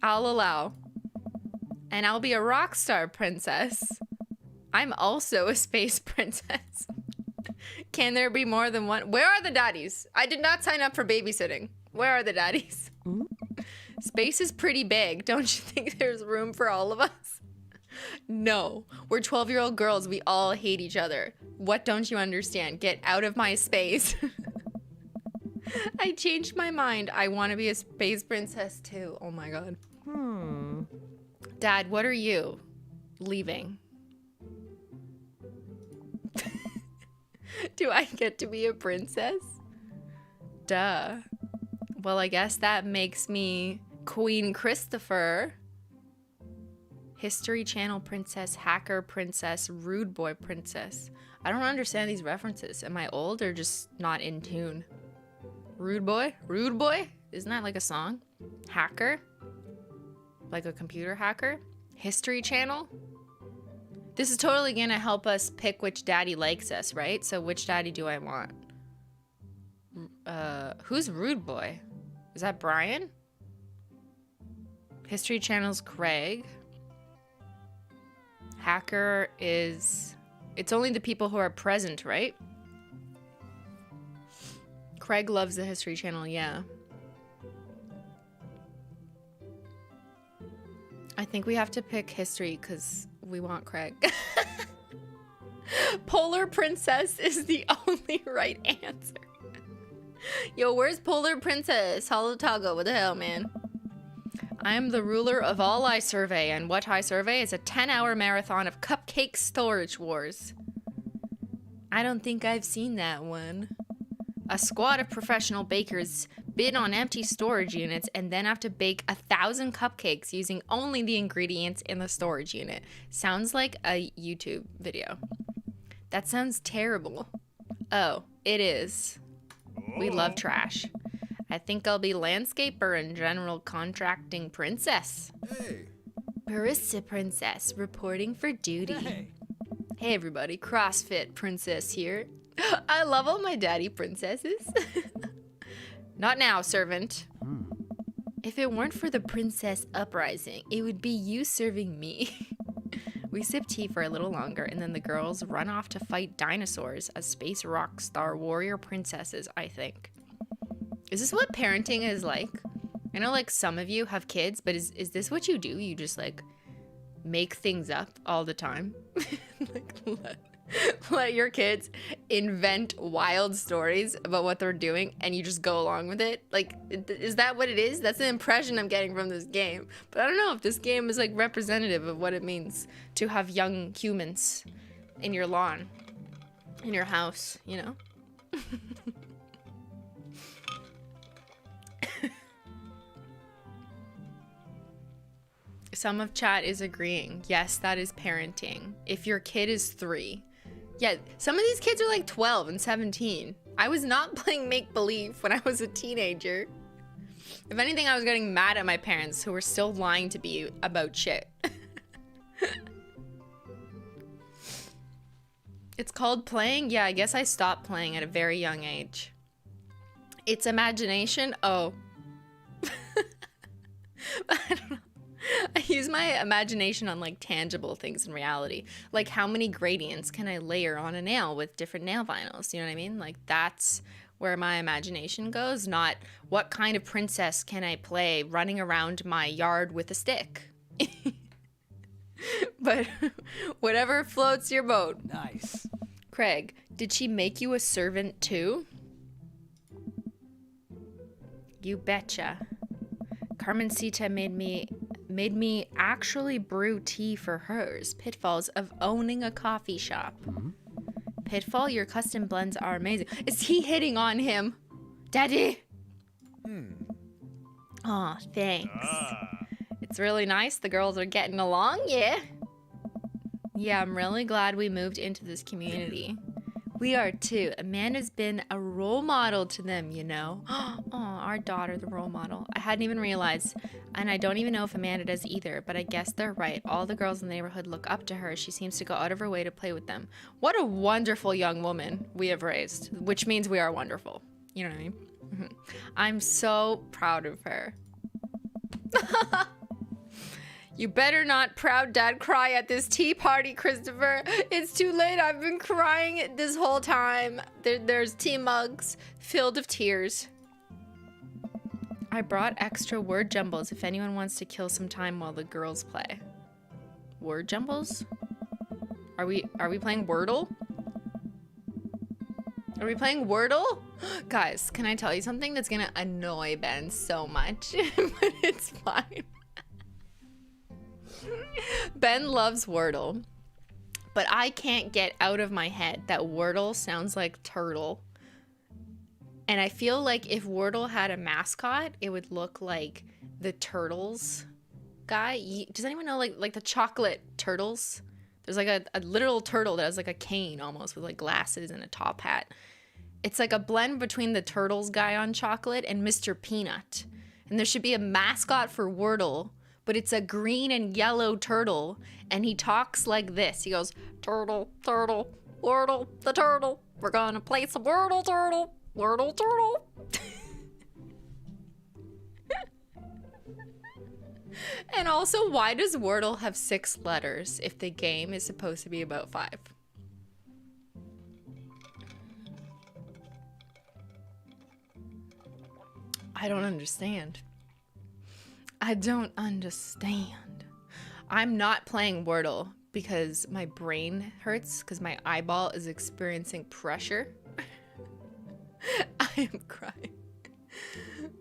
I'll allow. And I'll be a rock star princess. I'm also a space princess. Can there be more than one? Where are the daddies? I did not sign up for babysitting. Where are the daddies? Space is pretty big. Don't you think there's room for all of us? No. We're 12-year-old girls. We all hate each other. What don't you understand? Get out of my space. I changed my mind. I want to be a space princess too. Oh my god. Dad, what are you? Leaving. Do I get to be a princess? Duh. Well, I guess that makes me Queen Christopher. History Channel princess, hacker princess, rude boy princess. I don't understand these references. Am I old or just not in tune? Rude boy? Rude boy? Isn't that like a song? Hacker? Like a computer hacker? History Channel? This is totally gonna help us pick which daddy likes us, right? So which daddy do I want? Who's rude boy? Is that Brian? History Channel's Craig. Hacker is... It's only the people who are present, right? Craig loves the History Channel, yeah. I think we have to pick history because we want Craig. Polar Princess is the only right answer. Yo, where's Polar Princess? Holo Toggle, what the hell, man? I am the ruler of all I survey, and what I survey is a 10-hour marathon of cupcake storage wars. I don't think I've seen that one. A squad of professional bakers bid on empty storage units and then have to bake 1,000 cupcakes using only the ingredients in the storage unit. Sounds like a YouTube video. That sounds terrible. Oh, it is. We love trash. I think I'll be landscaper and general contracting princess. Hey. Barista princess reporting for duty. Hey everybody, CrossFit princess here. I love all my daddy princesses. Not now, servant. If it weren't for the princess uprising, it would be you serving me. We sip tea for a little longer, and then the girls run off to fight dinosaurs as space rock star warrior princesses, I think. Is this what parenting is like? I know, like, some of you have kids, but is this what you do? You just, like, make things up all the time? Like, let your kids invent wild stories about what they're doing and you just go along with it? Like, is that what it is? That's the impression I'm getting from this game. But I don't know if this game is like representative of what it means to have young humans in your lawn, in your house, you know? Some of chat is agreeing. Yes, that is parenting. If your kid is 3. Yeah, some of these kids are like 12 and 17. I was not playing make-believe when I was a teenager. If anything, I was getting mad at my parents who were still lying to me about shit. It's called playing? Yeah, I guess I stopped playing at a very young age. It's imagination? Oh. I don't know. I use my imagination on like tangible things in reality. Like how many gradients can I layer on a nail with different nail vinyls? You know what I mean? Like that's where my imagination goes, not what kind of princess can I play running around my yard with a stick. But whatever floats your boat. Nice. Craig, did she make you a servant too? You betcha. Carmencita made made me actually brew tea for hers. Pitfalls of owning a coffee shop. Pitfall, your custom blends are amazing. Is he hitting on him? Daddy? Aw, thanks. It's really nice. The girls are getting along, yeah? Yeah, I'm really glad we moved into this community. We are too. Amanda's been a role model to them, you know? Oh, our daughter, the role model. I hadn't even realized, and I don't even know if Amanda does either, but I guess they're right. All the girls in the neighborhood look up to her. She seems to go out of her way to play with them. What a wonderful young woman we have raised, which means we are wonderful. You know what I mean? I'm so proud of her. You better not proud dad cry at this tea party, Christopher. It's too late. I've been crying this whole time. There's tea mugs filled with tears. I brought extra word jumbles if anyone wants to kill some time while the girls play. Word jumbles? Are we playing Wordle? Are we playing Wordle? Guys, can I tell you something that's gonna annoy Ben so much? But it's fine. Ben loves Wordle, but I can't get out of my head that Wordle sounds like turtle. And I feel like if Wordle had a mascot, it would look like the Turtles guy. Does anyone know like the chocolate turtles? There's like a literal turtle that has like a cane almost with like glasses and a top hat. It's like a blend between the Turtles guy on chocolate and Mr. Peanut. And there should be a mascot for Wordle, but it's a green and yellow turtle, and he talks like this. He goes, turtle, turtle, Wordle, the turtle. We're gonna play some Wordle, turtle, Wordle, turtle. And also, why does Wordle have 6 letters if the game is supposed to be about 5? I don't understand. I don't understand. I'm not playing Wordle because my brain hurts because my eyeball is experiencing pressure. I am crying.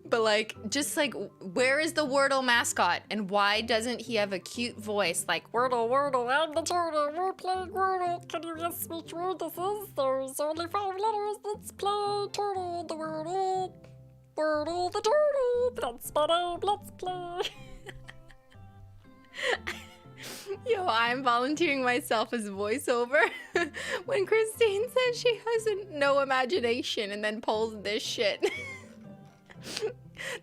But like, just like, where is the Wordle mascot? And why doesn't he have a cute voice like, Wordle, Wordle, I'm the turtle, we're playing Wordle. Can you guess which word this is? There's only 5 letters. Let's play turtle, the Wordle. Wordle the turtle, that's my name, let's play. Yo, I'm volunteering myself as voiceover when Christine says she has no imagination and then pulls this shit.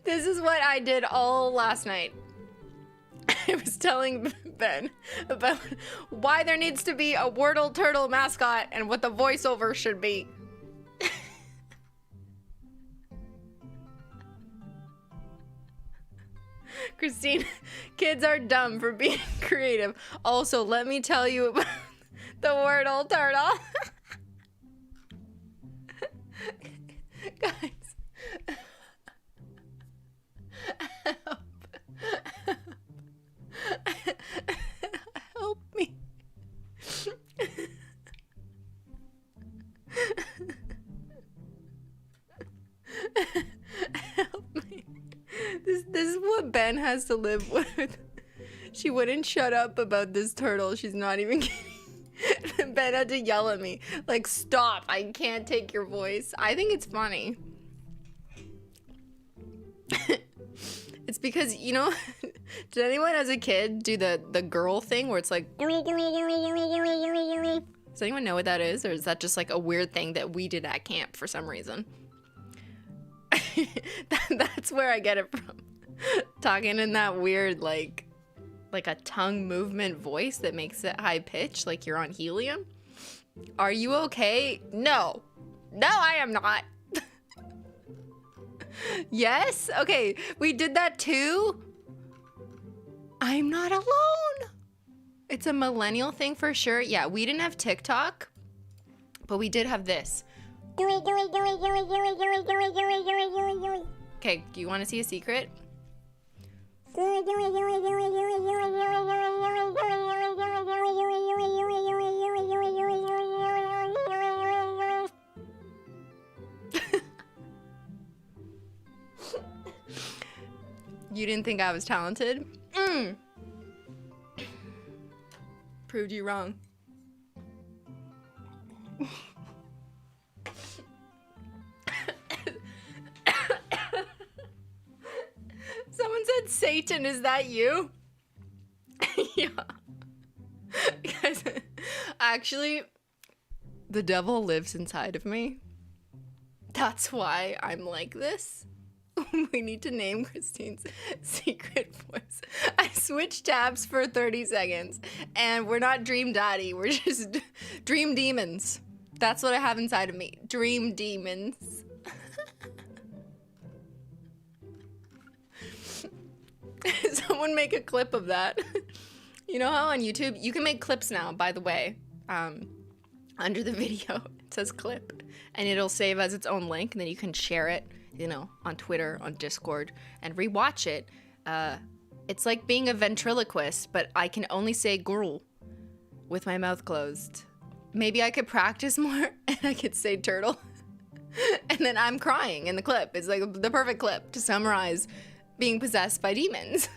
This is what I did all last night. I was telling Ben about why there needs to be a Wordle turtle mascot and what the voiceover should be. Christine, kids are dumb for being creative. Also, let me tell you about the Wordle turtle. Guys. Help me. Help me. This is what Ben has to live with. She wouldn't shut up about this turtle. She's not even kidding. Ben had to yell at me. Like, stop. I can't take your voice. I think it's funny. It's because, you know, did anyone as a kid do the girl thing where it's like, does anyone know what that is? Or is that just like a weird thing that we did at camp for some reason? That's where I get it from. Talking in that weird, like a tongue movement voice that makes it high pitched, like you're on helium. Are you okay? No. No, I am not. Yes? Okay, we did that too? I'm not alone. It's a millennial thing for sure. Yeah, we didn't have TikTok, but we did have this. Okay, do you want to see a secret? You didn't think I was talented? Proved you wrong. Someone said Satan, is that you? Yeah. Guys, actually, the devil lives inside of me. That's why I'm like this. We need to name Christine's secret voice. I switched tabs for 30 seconds, and we're not Dream Daddy. We're just Dream Demons. That's what I have inside of me. Dream Demons. Someone make a clip of that. You know how on YouTube, you can make clips now, by the way. Under the video, it says clip, and it'll save as its own link, and then you can share it, you know, on Twitter, on Discord, and rewatch it. It's like being a ventriloquist, but I can only say girl with my mouth closed. Maybe I could practice more, and I could say turtle. And then I'm crying in the clip. It's like the perfect clip to summarize being possessed by demons.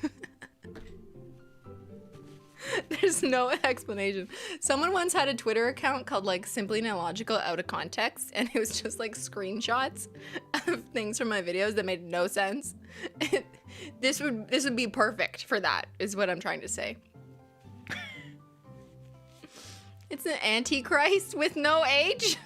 There's no explanation. Someone once had a Twitter account called like Simplygamelogical out of context, and it was just like screenshots of things from my videos that made no sense. This would be perfect for that, is what I'm trying to say. It's an antichrist with no age.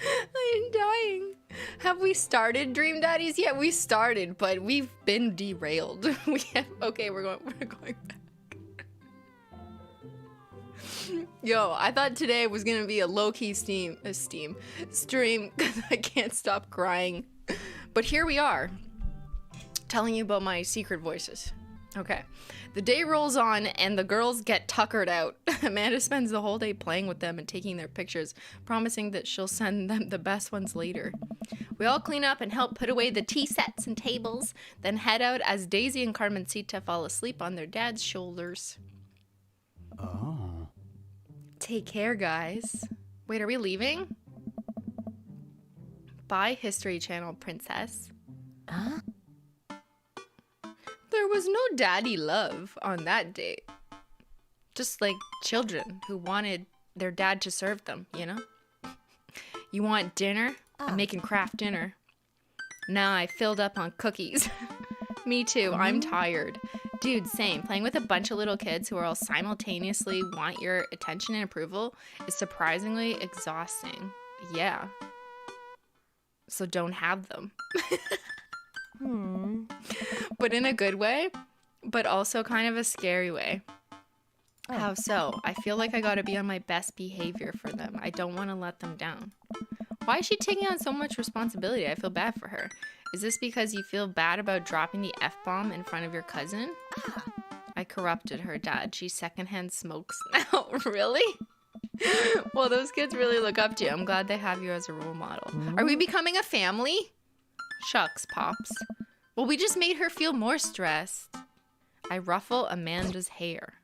I'm dying. Have we started Dream Daddies yet? We started, but we've been derailed. Okay, we're going back. Yo, I thought today was gonna be a low-key stream because I can't stop crying. But here we are, telling you about my secret voices. Okay. The day rolls on and the girls get tuckered out. Amanda spends the whole day playing with them and taking their pictures, promising that she'll send them the best ones later. We all clean up and help put away the tea sets and tables, then head out as Daisy and Carmencita fall asleep on their dad's shoulders. Oh. Take care, guys. Wait, are we leaving? Bye, History Channel princess. Huh? There was no daddy love on that date. Just like children who wanted their dad to serve them, you know? You want dinner? I'm making craft dinner. Nah, I filled up on cookies. Me too, I'm tired. Dude, same. Playing with a bunch of little kids who are all simultaneously want your attention and approval is surprisingly exhausting. Yeah. So don't have them. But in a good way, but also kind of a scary way. How so? I feel like I gotta be on my best behavior for them. I don't want to let them down. Why is she taking on so much responsibility? I feel bad for her. Is this because you feel bad about dropping the F-bomb in front of your cousin? I corrupted her, Dad. She secondhand smokes now. Really? Well, those kids really look up to you. I'm glad they have you as a role model. Are we becoming a family? Shucks, Pops. Well, we just made her feel more stressed. I ruffle Amanda's hair.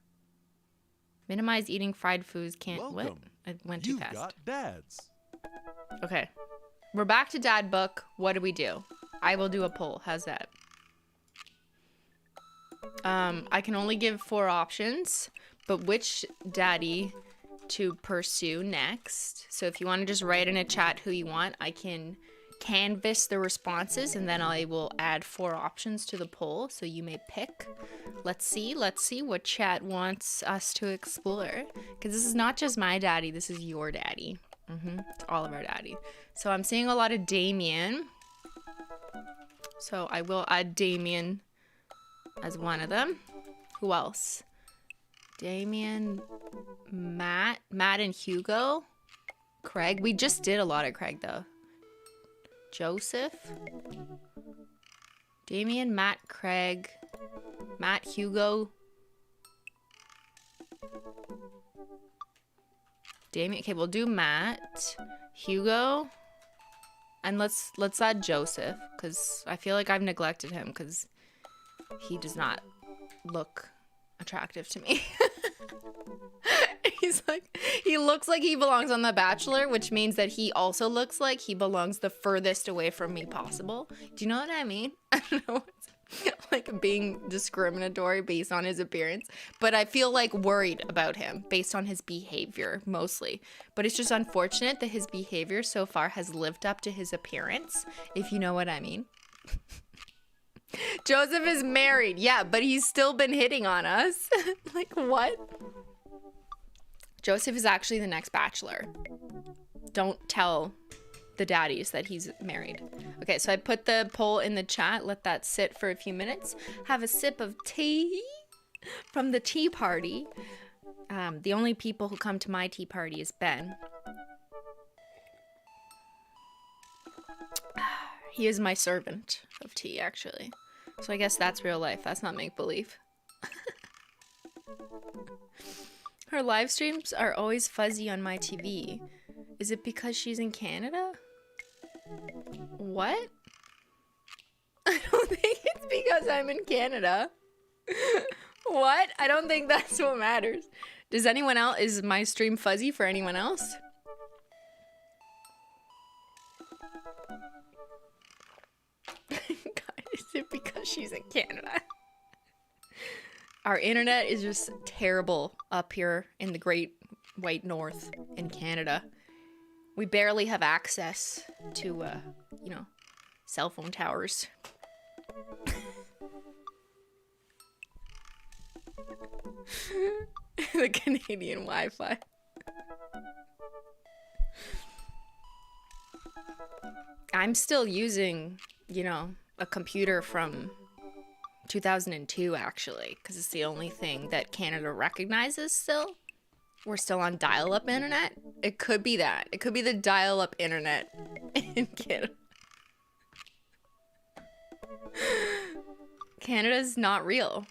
Minimize eating fried foods. Can't. What? It went too fast. You've got dads. Okay. We're back to Dad Book. What do we do? I will do a poll. How's that? I can only give 4 options, but which daddy to pursue next? So if you want to just write in a chat who you want, I can canvas the responses and then I will add 4 options to the poll so you may pick. Let's see what chat wants us to explore, because this is not just my daddy, this is your daddy. It's all of our daddy. So I'm seeing a lot of Damien, so I will add Damien as one of them. Who else? Damien, Matt and Hugo, Craig. We just did a lot of Craig though. Joseph, Damien, Matt, Craig, Matt, Hugo, Damien. Okay, we'll do Matt, Hugo, and let's add Joseph, because I feel like I've neglected him because he does not look attractive to me. He's like, he looks like he belongs on The Bachelor, which means that he also looks like he belongs the furthest away from me possible. Do you know what I mean? I don't know. Like being discriminatory based on his appearance, but I feel like worried about him based on his behavior mostly. But it's just unfortunate that his behavior so far has lived up to his appearance, if you know what I mean. Joseph is married, yeah, but he's still been hitting on us. Like, what? Joseph is actually the next bachelor. Don't tell the daddies that he's married. Okay, so I put the poll in the chat. Let that sit for a few minutes. Have a sip of tea from the tea party. The only people who come to my tea party is Ben. He is my servant of tea, actually. So I guess that's real life. That's not make-believe. Her live streams are always fuzzy on my TV. Is it because she's in Canada? What? I don't think it's because I'm in Canada. What? I don't think that's what matters. Does anyone else, is my stream fuzzy for anyone else? God, is it because she's in Canada? Our internet is just terrible up here in the Great White North in Canada. We barely have access to, you know, cell phone towers. The Canadian Wi-Fi. I'm still using, you know, a computer from 2002, actually, because it's the only thing that Canada recognizes still. We're still on dial-up internet. It could be that. It could be the dial-up internet in Canada. Canada's not real.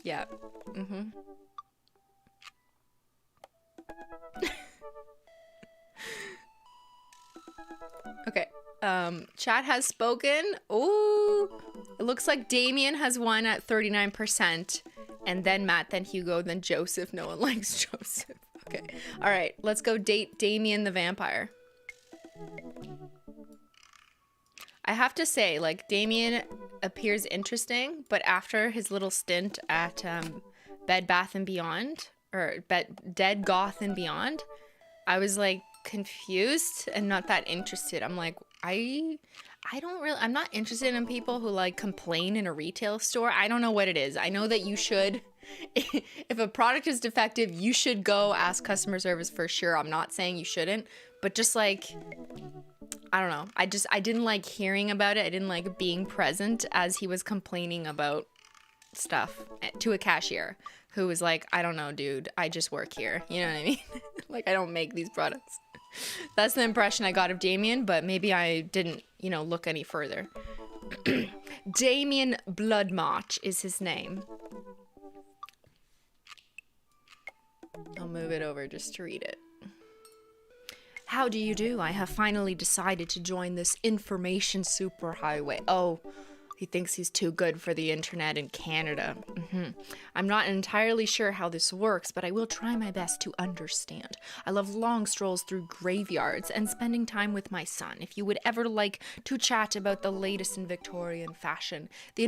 Yeah. Mm-hmm. Okay. Chat has spoken. Ooh. It looks like Damien has won at 39%. And then Matt, then Hugo, then Joseph. No one likes Joseph. Okay. All right. Let's go date Damien the vampire. I have to say, like, Damien appears interesting, but after his little stint at Bed Bath and Beyond, or Dead Goth and Beyond, I was like confused and not that interested. I'm like, I'm not interested in people who like complain in a retail store. I don't know what it is. I know that you should, if a product is defective, you should go ask customer service for sure. I'm not saying you shouldn't, but just like, I don't know. I didn't like hearing about it. I didn't like being present as he was complaining about stuff to a cashier who was like, I don't know, dude, I just work here. You know what I mean? Like, I don't make these products. That's the impression I got of Damien, but maybe I didn't, you know, look any further. Damien Bloodmarch is his name. I'll move it over just to read it. How do you do? I have finally decided to join this information superhighway. Oh, he thinks he's too good for the internet in Canada. I'm not entirely sure how this works, but I will try my best to understand. I love long strolls through graveyards and spending time with my son. If you would ever like to chat about the latest in Victorian fashion, the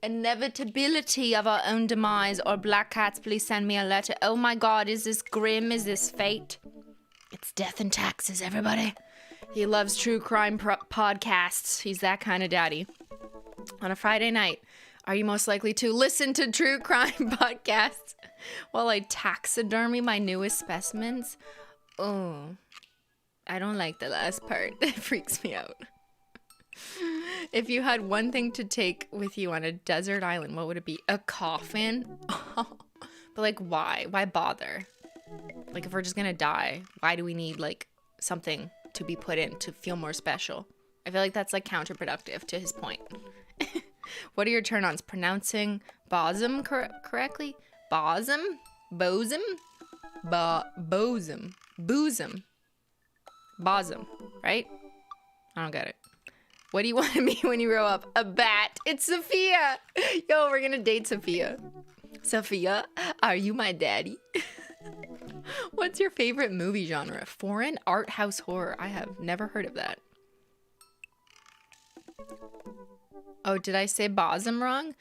inevitability of our own demise, or black cats, please send me a letter. Oh my God, is this grim? Is this fate? It's death and taxes, everybody. He loves true crime podcasts. He's that kind of daddy. On a Friday night, are you most likely to listen to true crime podcasts while I taxidermy my newest specimens? Oh, I don't like the last part. That freaks me out. If you had one thing to take with you on a desert island, what would it be? A coffin? But like, why? Why bother? Like, if we're just gonna die, why do we need like something to be put in to feel more special? I feel like that's like counterproductive to his point. What are your turn-ons? Pronouncing bosom correctly? Bosom? Bosom? Bosom. Bosom. Bosom, right? I don't get it. What do you want to be when you grow up? A bat. It's Sophia. Yo, we're gonna date Sophia. Sophia, are you my daddy? What's your favorite movie genre? Foreign art house horror. I have never heard of that. Oh, did I say bosom wrong?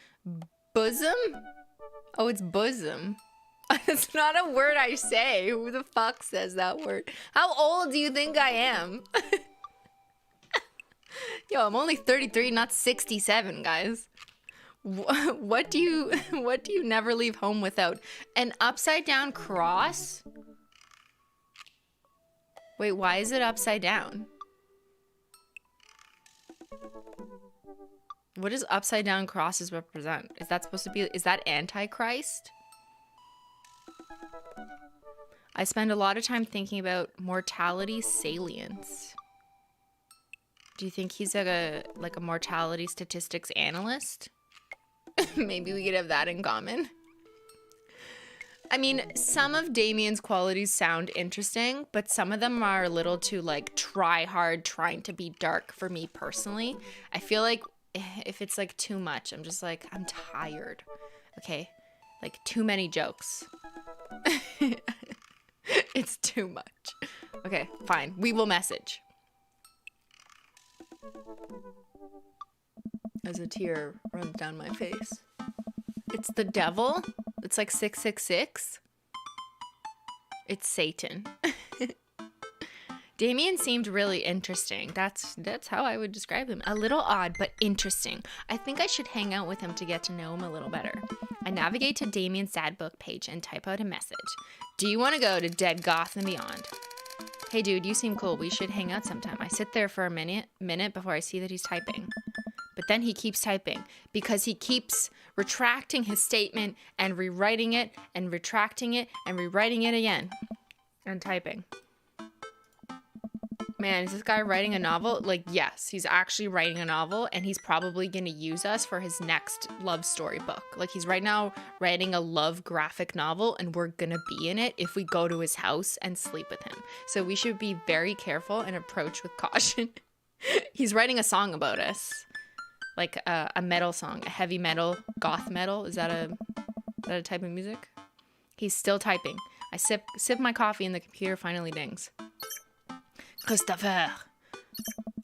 Bosom? Oh, it's bosom. It's not a word I say. Who the fuck says that word? How old do you think I am? Yo, I'm only 33, not 67, guys. What do you never leave home without? An upside down cross? Wait, why is it upside down? What does upside down crosses represent? Is that supposed to be, is that Antichrist? I spend a lot of time thinking about mortality salience. Do you think he's like a mortality statistics analyst? Maybe we could have that in common. I mean, some of Damien's qualities sound interesting, but some of them are a little too like try hard, trying to be dark for me personally. I feel like if it's like too much, I'm just like, I'm tired. Okay? Like too many jokes. It's too much. Okay, fine. We will message. As a tear runs down my face. It's the devil? It's like 666? It's Satan. Damien seemed really interesting. That's how I would describe him. A little odd, but interesting. I think I should hang out with him to get to know him a little better. I navigate to Damien's sad book page and type out a message. Do you want to go to Dead Goth and Beyond? Hey dude, you seem cool. We should hang out sometime. I sit there for a minute before I see that he's typing. But then he keeps typing because he keeps retracting his statement and rewriting it and retracting it and rewriting it again and typing. Man, is this guy writing a novel? Like, yes, he's actually writing a novel, and he's probably going to use us for his next love story book. Like, he's right now writing a love graphic novel, and we're going to be in it if we go to his house and sleep with him. So we should be very careful and approach with caution. He's writing a song about us. Like a metal song, a heavy metal, goth metal. Is that a type of music? He's still typing. I sip my coffee, and the computer finally dings. Christopher,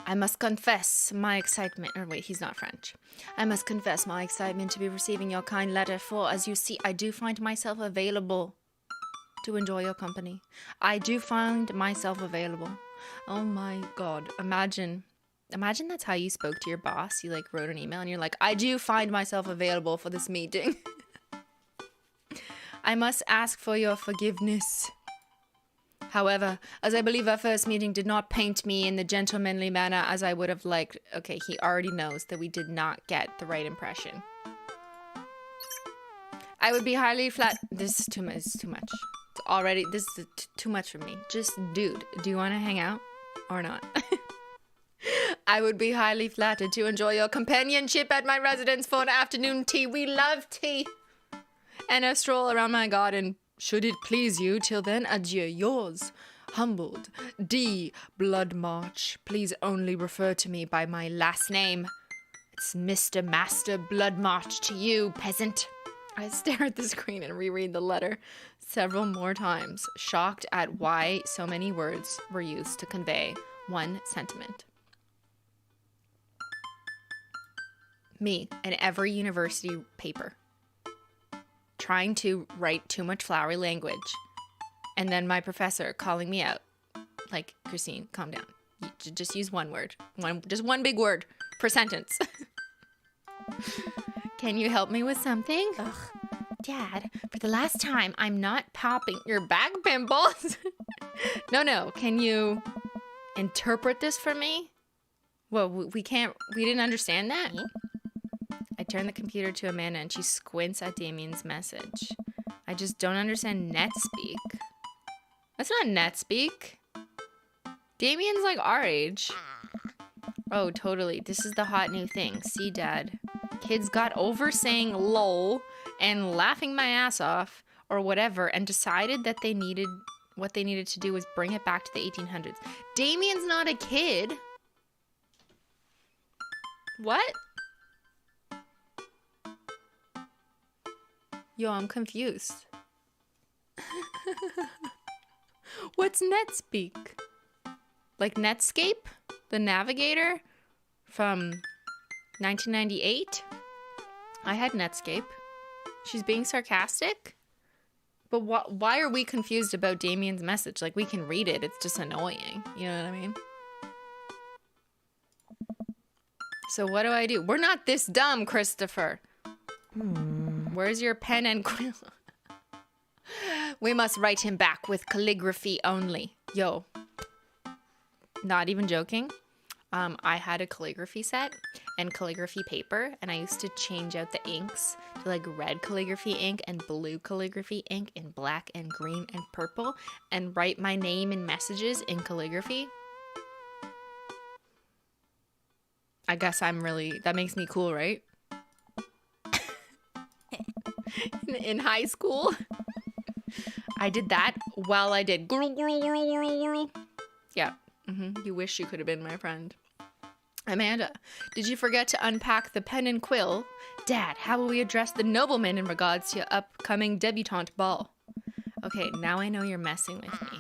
I must confess my excitement. Or wait, he's not French. I must confess my excitement to be receiving your kind letter, for as you see, I do find myself available to enjoy your company. I do find myself available. Oh my God. Imagine that's how you spoke to your boss. You like wrote an email and you're like, I do find myself available for this meeting. I must ask for your forgiveness. However, as I believe our first meeting did not paint me in the gentlemanly manner as I would have liked. Okay, he already knows that we did not get the right impression. I would be highly This is too much. It's too much. It's already, this is too much for me. Just, dude, do you want to hang out or not? I would be highly flattered to enjoy your companionship at my residence for an afternoon tea. We love tea. And a stroll around my garden. Should it please you, till then, adieu, yours, humbled, D. Bloodmarch. Please only refer to me by my last name. It's Mr. Master Bloodmarch to you, peasant. I stare at the screen and reread the letter several more times, shocked at why so many words were used to convey one sentiment. Me, in every university paper. Trying to write too much flowery language, and then my professor calling me out like, Christine, calm down, you just use one word, just one big word per sentence. Can you help me with something? Ugh, Dad, for the last time, I'm not popping your back pimples. No, can you interpret this for me? Well, we didn't understand that. I turn the computer to Amanda and she squints at Damien's message. I just don't understand NetSpeak. That's not NetSpeak. Damien's like our age. Oh, totally. This is the hot new thing. See, Dad. Kids got over saying lol and laughing my ass off or whatever and decided that what they needed to do was bring it back to the 1800s. Damien's not a kid. What? Yo, I'm confused. What's Netspeak? Like Netscape? The Navigator? From 1998? I had Netscape. She's being sarcastic? But why are we confused about Damien's message? Like, we can read it. It's just annoying. You know what I mean? So what do? We're not this dumb, Christopher. Where's your pen and quill? We must write him back with calligraphy only. Yo. Not even joking. I had a calligraphy set and calligraphy paper, and I used to change out the inks to like red calligraphy ink and blue calligraphy ink and black and green and purple, and write my name and messages in calligraphy. I guess that makes me cool, right? In high school, I did that while I did yeah. You wish you could have been my friend. Amanda, did you forget to unpack the pen and quill? Dad, how will we address the nobleman in regards to your upcoming debutante ball? Okay, now I know you're messing with me.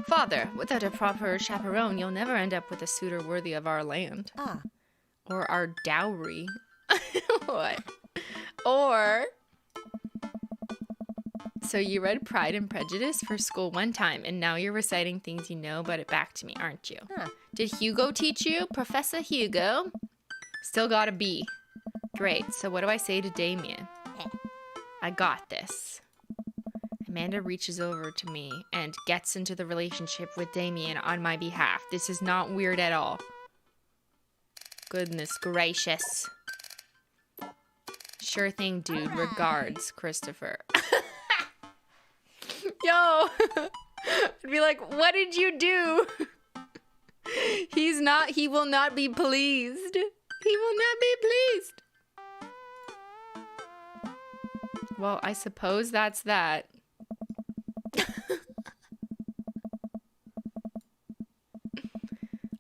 Father, without a proper chaperone, you'll never end up with a suitor worthy of our land. Or our dowry. What? Or... So you read Pride and Prejudice for school one time, and now you're reciting things you know about it back to me, aren't you? Did Hugo teach you? Professor Hugo? Still got a B. Great. So what do I say to Damien? I got this. Amanda reaches over to me and gets into the relationship with Damien on my behalf. This is not weird at all. Goodness gracious. Sure thing, dude. Regards, Christopher. Yo, I'd be like, what did you do? He will not be pleased. He will not be pleased. Well, I suppose that's that.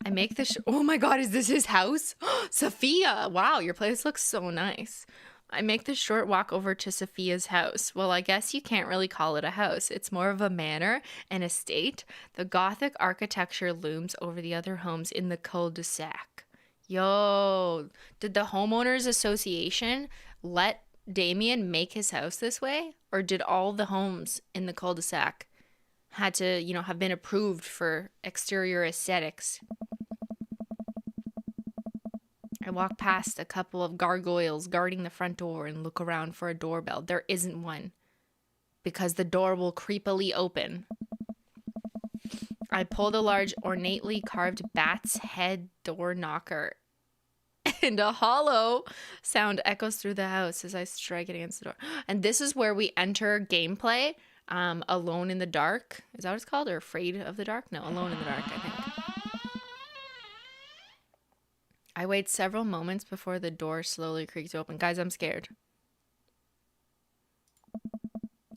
I make the oh my god, is this his house? Sophia, wow, your place looks so nice. I make the short walk over to Sophia's house. Well, I guess you can't really call it a house. It's more of a manor, an estate. The Gothic architecture looms over the other homes in the cul-de-sac. Yo, did the homeowners association let Damien make his house this way? Or did all the homes in the cul-de-sac had to, have been approved for exterior aesthetics? I walk past a couple of gargoyles guarding the front door and look around for a doorbell. There isn't one, because the door will creepily open. I pull the large, ornately carved bat's head door knocker, and a hollow sound echoes through the house as I strike it against the door. And this is where we enter gameplay, Alone in the Dark. Is that what it's called? Or Afraid of the Dark? No, Alone in the Dark, I think. I wait several moments before the door slowly creaks open. Guys, I'm scared.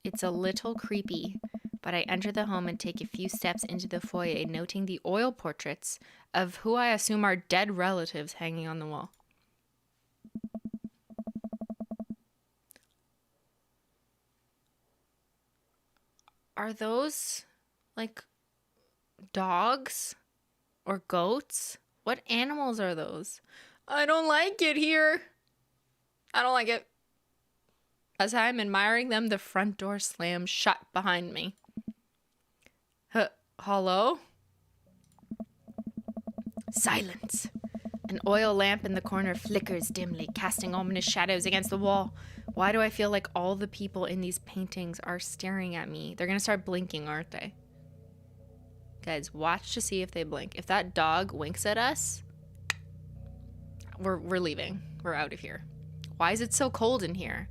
It's a little creepy, but I enter the home and take a few steps into the foyer, noting the oil portraits of who I assume are dead relatives hanging on the wall. Are those, like, dogs or goats? What animals are those? I don't like it here. I don't like it. As I'm admiring them, the front door slams shut behind me. Hello? Silence. An oil lamp in the corner flickers dimly, casting ominous shadows against the wall. Why do I feel like all the people in these paintings are staring at me? They're gonna start blinking, aren't they? Guys, watch to see if they blink. If that dog winks at us, we're leaving. We're out of here. Why is it so cold in here?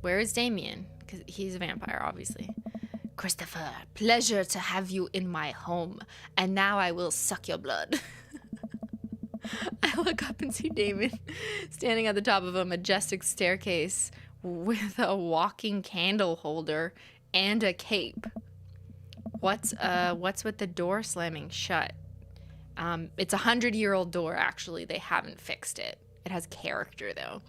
Where is Damien? Because he's a vampire, obviously. Christopher, pleasure to have you in my home. And now I will suck your blood. I look up and see Damien standing at the top of a majestic staircase with a walking candle holder and a cape. What's with the door slamming shut? It's a 100-year-old door, actually. They haven't fixed it. It has character, though.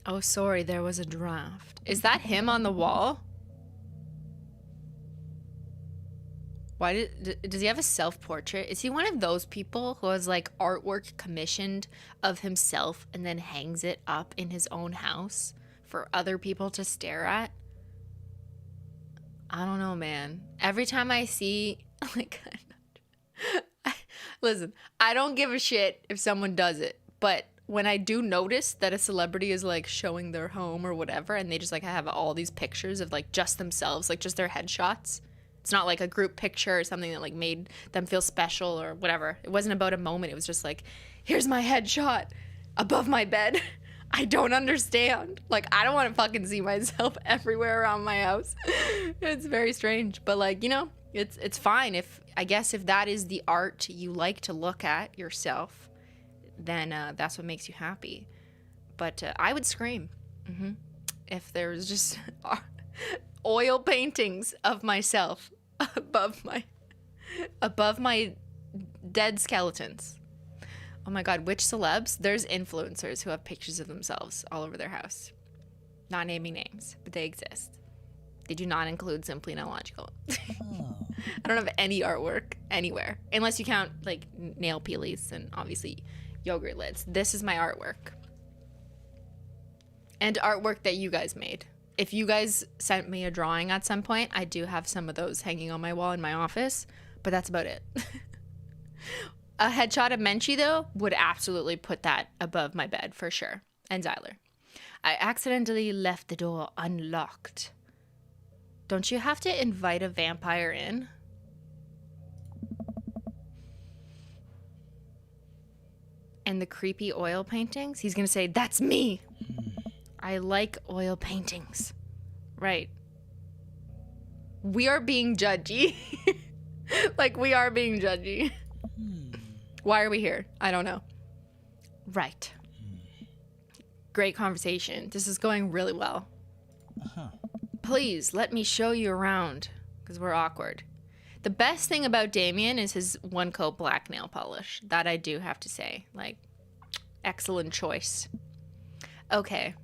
Oh, sorry, there was a draft. Is that him on the wall? Why does he have a self-portrait? Is he one of those people who has like artwork commissioned of himself and then hangs it up in his own house for other people to stare at? I don't know, man. Every time I see like listen, I don't give a shit if someone does it, but when I do notice that a celebrity is like showing their home or whatever and they just like have all these pictures of like just themselves, like just their headshots. It's not like a group picture or something that like made them feel special or whatever. It wasn't about a moment. It was just like, here's my headshot above my bed. I don't understand. Like, I don't want to fucking see myself everywhere around my house. It's very strange. But like, you know, it's fine. I guess if that is the art you like to look at yourself, then that's what makes you happy. But I would scream if there was just oil paintings of myself above my dead skeletons. Oh my god, which celebs? There's influencers who have pictures of themselves all over their house. Not naming names, but they exist. They do not include Simplygamelogical. I don't have any artwork anywhere, unless you count like nail peelies and obviously yogurt lids. This is my artwork. And artwork that you guys made. If you guys sent me a drawing at some point, I do have some of those hanging on my wall in my office, but that's about it. A headshot of Menchie, though, would absolutely put that above my bed for sure. And Zyler. I accidentally left the door unlocked. Don't you have to invite a vampire in? And the creepy oil paintings? He's going to say, that's me. I like oil paintings. Right. We are being judgy. Like, we are being judgy. Why are we here? I don't know. Right. Great conversation. This is going really well. Please, let me show you around, because we're awkward. The best thing about Damien is his one coat black nail polish. That I do have to say. Like, excellent choice. Okay.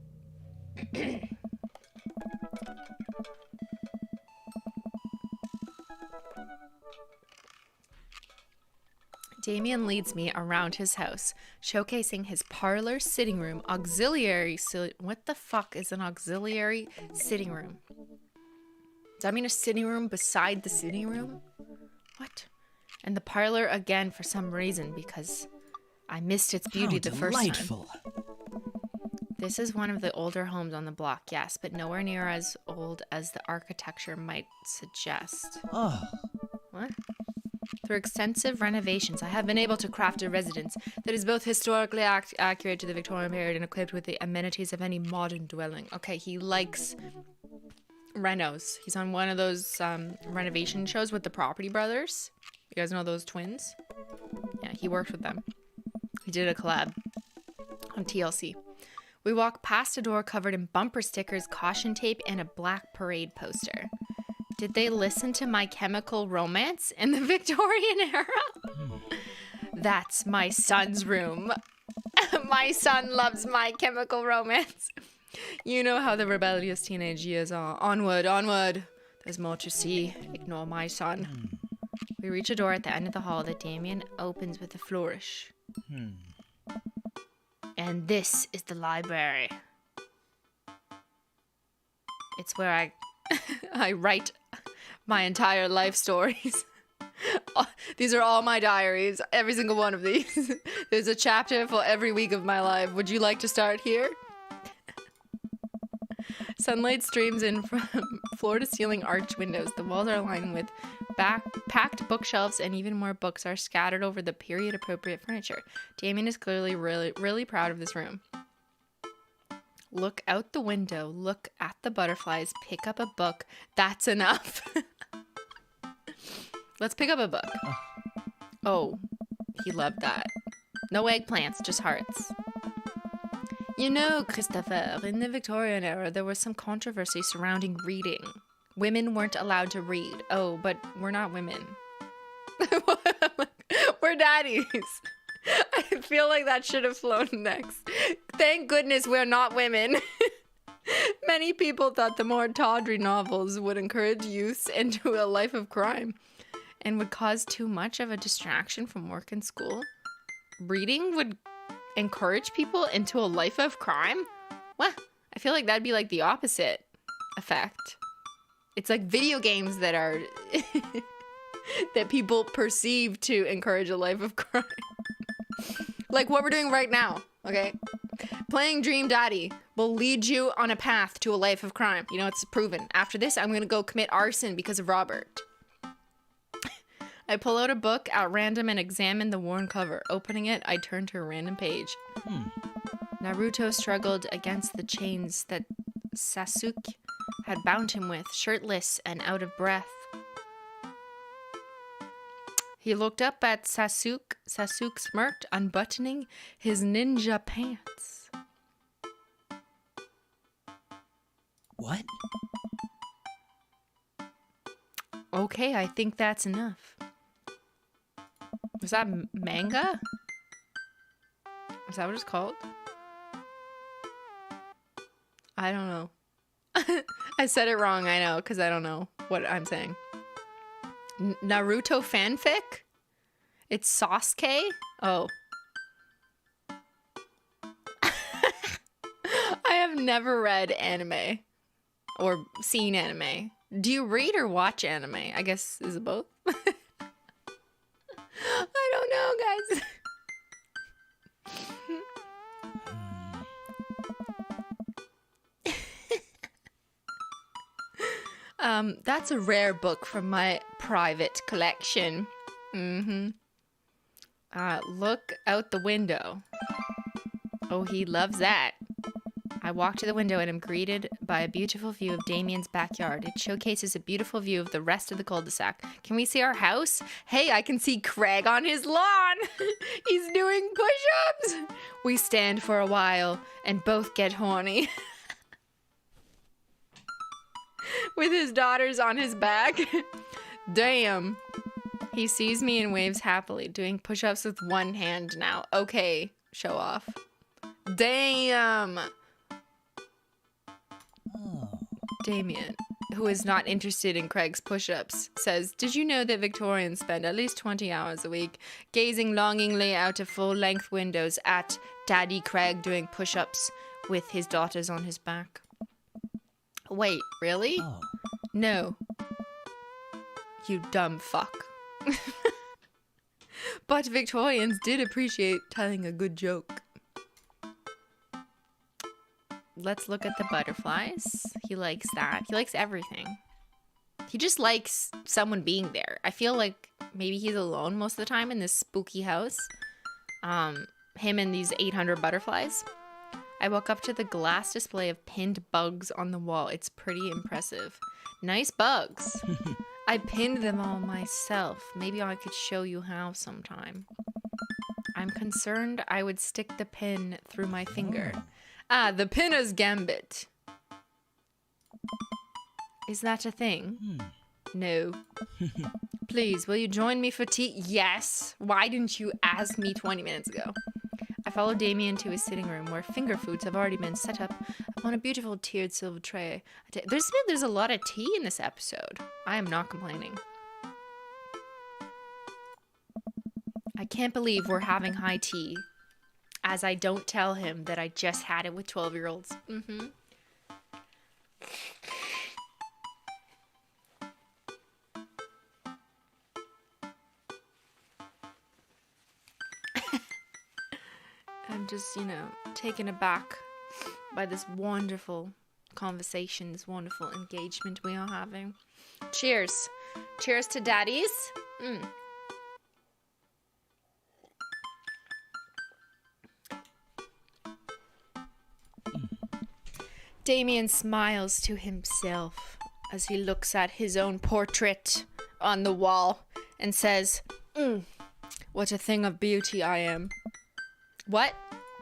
Damien leads me around his house, showcasing his parlor, sitting room, auxiliary. What the fuck is an auxiliary sitting room? Does that mean a sitting room beside the sitting room? What? And the parlor again for some reason, because I missed its beauty the first time. This is one of the older homes on the block, yes, but nowhere near as old as the architecture might suggest. Oh. What? Through extensive renovations, I have been able to craft a residence that is both historically accurate to the Victorian period and equipped with the amenities of any modern dwelling. Okay, he likes renos. He's on one of those renovation shows with the Property Brothers. You guys know those twins? Yeah, he worked with them. He did a collab on TLC. We walk past a door covered in bumper stickers, caution tape, and a black parade poster. Did they listen to My Chemical Romance in the Victorian era? That's my son's room. My son loves My Chemical Romance. You know how the rebellious teenage years are. Onward, onward. There's more to see. Ignore my son. We reach a door at the end of the hall that Damien opens with a flourish. And this is the library. It's where I write my entire life stories. These are all my diaries, every single one of these. There's a chapter for every week of my life. Would you like to start here? Sunlight streams in from floor-to-ceiling arched windows. The walls are lined with packed bookshelves, and even more books are scattered over the period-appropriate furniture. Damien is clearly really proud of this room. Look out the window, look at the butterflies, pick up a book. That's enough. Let's pick up a book. Oh, he loved that. No eggplants, just hearts. You know, Christopher, in the Victorian era, there was some controversy surrounding reading. Women weren't allowed to read. Oh, but we're not women. We're daddies. I feel like that should have flown next. Thank goodness we're not women. Many people thought the more tawdry novels would encourage youths into a life of crime and would cause too much of a distraction from work and school. Reading would encourage people into a life of crime? What? I feel like that'd be like the opposite effect. It's like video games that are that people perceive to encourage a life of crime. Like what we're doing right now, okay? Playing Dream Daddy will lead you on a path to a life of crime. You know, it's proven. After this, I'm going to go commit arson because of Robert. I pull out a book at random and examine the worn cover. Opening it, I turn to a random page. Naruto struggled against the chains that Sasuke had bound him with, shirtless and out of breath. He looked up at Sasuke. Sasuke smirked, unbuttoning his ninja pants. What? Okay, I think that's enough. Was that manga? Is that what it's called? I don't know. I said it wrong, I know, because I don't know what I'm saying. Naruto fanfic? It's Sasuke? Oh. I have never read anime or seen anime. Do you read or watch anime? I guess, is it both? I don't know, guys. That's a rare book from my private collection. Look out the window. Oh, he loves that. I walk to the window and am greeted by a beautiful view of Damien's backyard. It showcases a beautiful view of the rest of the cul-de-sac. Can we see our house? Hey, I can see Craig on his lawn. He's doing push-ups. We stand for a while and both get horny. With his daughters on his back. Damn. He sees me and waves happily, doing push-ups with one hand now. Okay, show off. Damn. Damien, who is not interested in Craig's push-ups, says, did you know that Victorians spend at least 20 hours a week gazing longingly out of full-length windows at Daddy Craig doing push-ups with his daughters on his back? Wait, really? Oh. No. You dumb fuck. But Victorians did appreciate telling a good joke. Let's look at the butterflies. He likes that. He likes everything. He just likes someone being there. I feel like maybe he's alone most of the time in this spooky house. Him and these 800 butterflies. I walk up to the glass display of pinned bugs on the wall. It's pretty impressive. Nice bugs. I pinned them all myself. Maybe I could show you how sometime. I'm concerned I would stick the pin through my finger. Ah, the pinner's gambit. Is that a thing? No. Please, will you join me for tea? Yes. Why didn't you ask me 20 minutes ago? I follow Damien to his sitting room where finger foods have already been set up on a beautiful tiered silver tray. There's a lot of tea in this episode. I am not complaining. I can't believe we're having high tea, as I don't tell him that I just had it with 12-year-olds. I'm just, taken aback by this wonderful conversation, this wonderful engagement we are having. Cheers. Cheers to daddies. Damien smiles to himself as he looks at his own portrait on the wall and says, what a thing of beauty I am. What?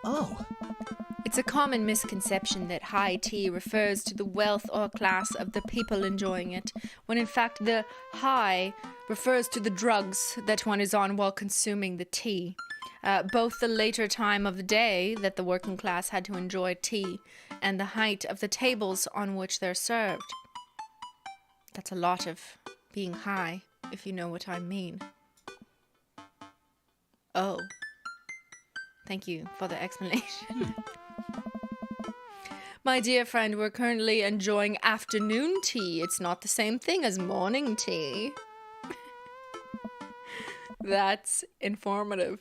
Oh. It's a common misconception that high tea refers to the wealth or class of the people enjoying it, when in fact the high refers to the drugs that one is on while consuming the tea. both the later time of the day that the working class had to enjoy tea and the height of the tables on which they're served. That's a lot of being high, if you know what I mean. Oh. Thank you for the explanation. My dear friend, we're currently enjoying afternoon tea. It's not the same thing as morning tea. That's informative.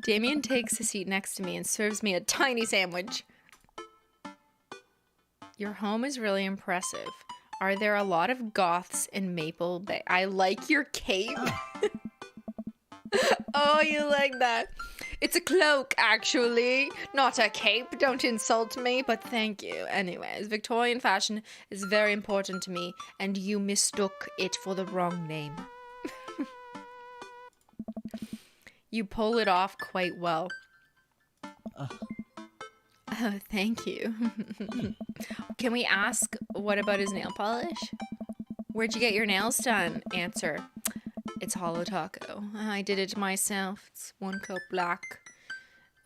Damien takes a seat next to me and serves me a tiny sandwich. Your home is really impressive. Are there a lot of goths in Maple Bay? I like your cape. Oh, you like that. It's a cloak, actually, not a cape. Don't insult me, but thank you. Anyways, Victorian fashion is very important to me, and you mistook it for the wrong name. You pull it off quite well. Oh, thank you. Can we ask, what about his nail polish? Where'd you get your nails done? Answer. It's HOLO Taco. I did it myself. It's 1 coat black.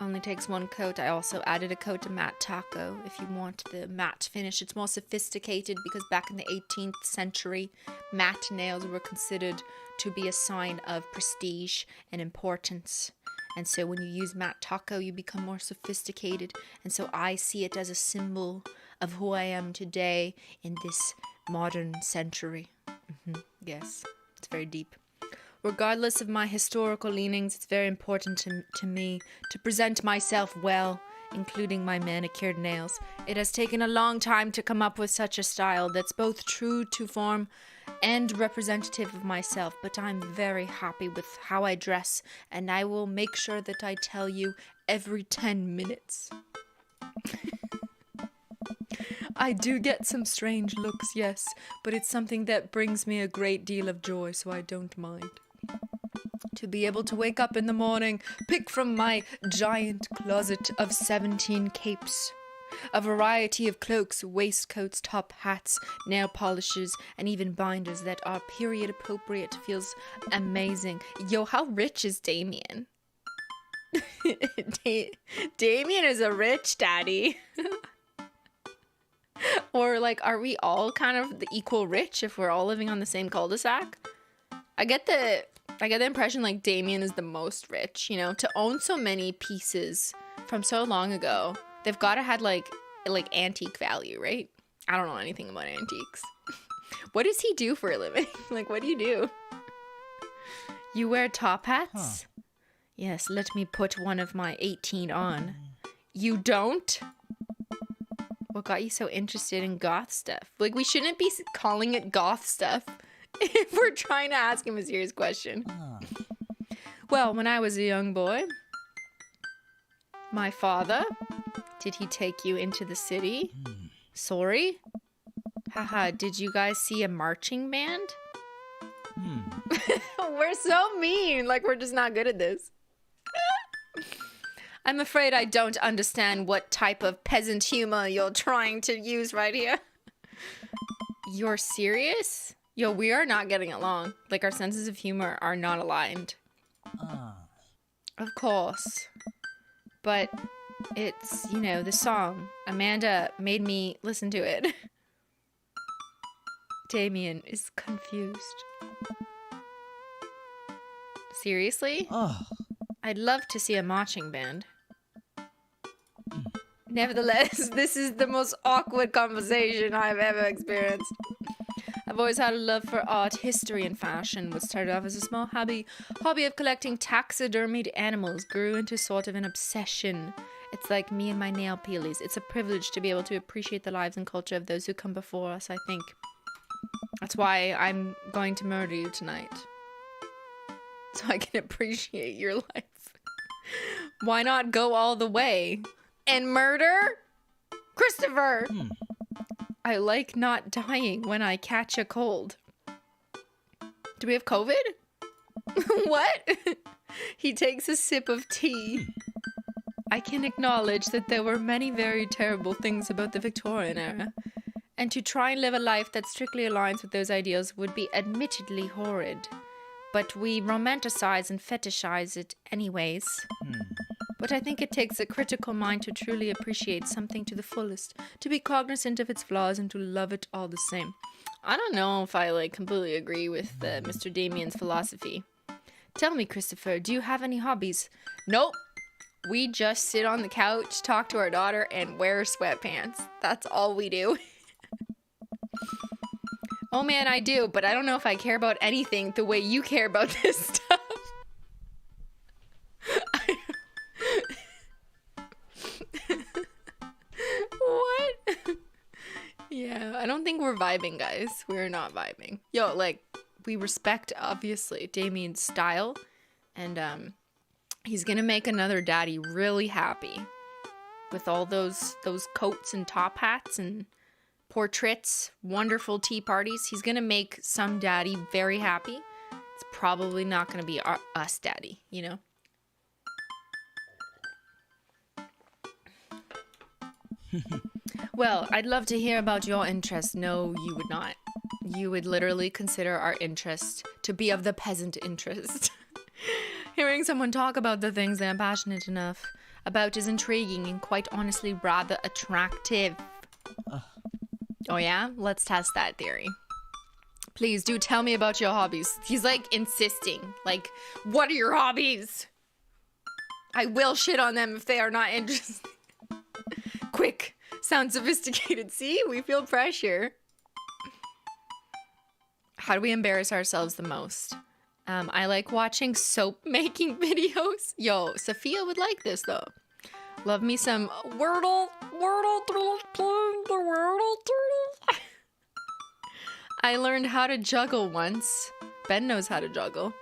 Only takes 1 coat. I also added a coat of matte taco. If you want the matte finish, it's more sophisticated because back in the 18th century, matte nails were considered to be a sign of prestige and importance. And so when you use matte taco, you become more sophisticated. And so I see it as a symbol of who I am today in this modern century. Yes, it's very deep. Regardless of my historical leanings, it's very important to me to present myself well, including my manicured nails. It has taken a long time to come up with such a style that's both true to form and representative of myself, but I'm very happy with how I dress, and I will make sure that I tell you every 10 minutes. I do get some strange looks, yes, but it's something that brings me a great deal of joy, so I don't mind. To be able to wake up in the morning, pick from my giant closet of 17 capes, a variety of cloaks, waistcoats, top hats, nail polishes, and even binders that are period appropriate feels amazing. Yo, how rich is Damien? Damien is a rich daddy. Or like, are we all kind of the equal rich if we're all living on the same cul-de-sac? I get the impression like Damien is the most rich, you know, to own so many pieces from so long ago. They've got to have like antique value, right? I don't know anything about antiques. What does he do for a living? Like, what do you do? You wear top hats? Huh. Yes, let me put one of my 18 on. You don't? What got you so interested in goth stuff? Like, we shouldn't be calling it goth stuff if we're trying to ask him a serious question. Well, when I was a young boy, my father, did he take you into the city? Sorry? Haha, did you guys see a marching band? We're so mean. Like, we're just not good at this. I'm afraid I don't understand what type of peasant humor you're trying to use right here. You're serious? Yo, we are not getting along. Like, our senses of humor are not aligned. Of course. But it's, you know, the song. Amanda made me listen to it. Damien is confused. Seriously? I'd love to see a marching band. Nevertheless, this is the most awkward conversation I've ever experienced. I've always had a love for art, history, and fashion. What started off as a small hobby of collecting taxidermied animals grew into sort of an obsession. It's like me and my nail peelies. It's a privilege to be able to appreciate the lives and culture of those who come before us, I think. That's why I'm going to murder you tonight. So I can appreciate your life. Why not go all the way? And murder? Christopher! I like not dying when I catch a cold. Do we have COVID? What? He takes a sip of tea. I can acknowledge that there were many very terrible things about the Victorian era, and to try and live a life that strictly aligns with those ideals would be admittedly horrid. but we romanticize and fetishize it anyways. But I think it takes a critical mind to truly appreciate something to the fullest, to be cognizant of its flaws and to love it all the same. I don't know if I like completely agree with Mr. Damien's philosophy. Tell me, Christopher, do you have any hobbies? Nope. We just sit on the couch, talk to our daughter, and wear sweatpants. That's all we do. Oh man, I do, but I don't know if I care about anything the way you care about this stuff. What? Yeah, I don't think we're vibing, guys. We're not vibing. Yo, like, we respect, obviously, Damien's style, and he's gonna make another daddy really happy with all those coats and top hats and portraits, wonderful tea parties. He's gonna make some daddy very happy. It's probably not gonna be us daddy, you know? Well, I'd love to hear about your interest. No, you would not. You would literally consider our interest to be of the peasant interest. Hearing someone talk about the things they're passionate enough about is intriguing and quite honestly rather attractive. Oh yeah? Let's test that theory. Please do tell me about your hobbies. He's like insisting. Like, what are your hobbies? I will shit on them if they are not interesting. Quick. Sound sophisticated. See? We feel pressure. How do we embarrass ourselves the most? I like watching soap making videos. Yo, Sophia would like this though. Love me some Wordle. I learned how to juggle once. Ben knows how to juggle.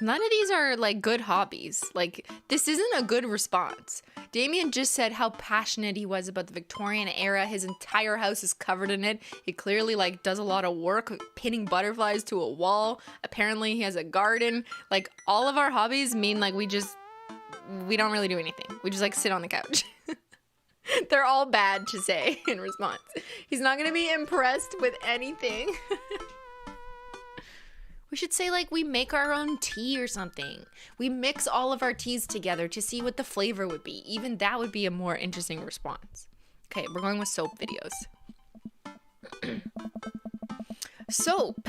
None of these are like good hobbies. Like, this isn't a good response. Damien just said how passionate he was about the Victorian era. His entire house is covered in it. He clearly like does a lot of work pinning butterflies to a wall. Apparently he has a garden. Like, all of our hobbies mean like we don't really do anything. We just like sit on the couch. They're all bad to say in response. He's not gonna be impressed with anything. We should say, like, we make our own tea or something. We mix all of our teas together to see what the flavor would be. Even that would be a more interesting response. Okay, we're going with soap videos. Soap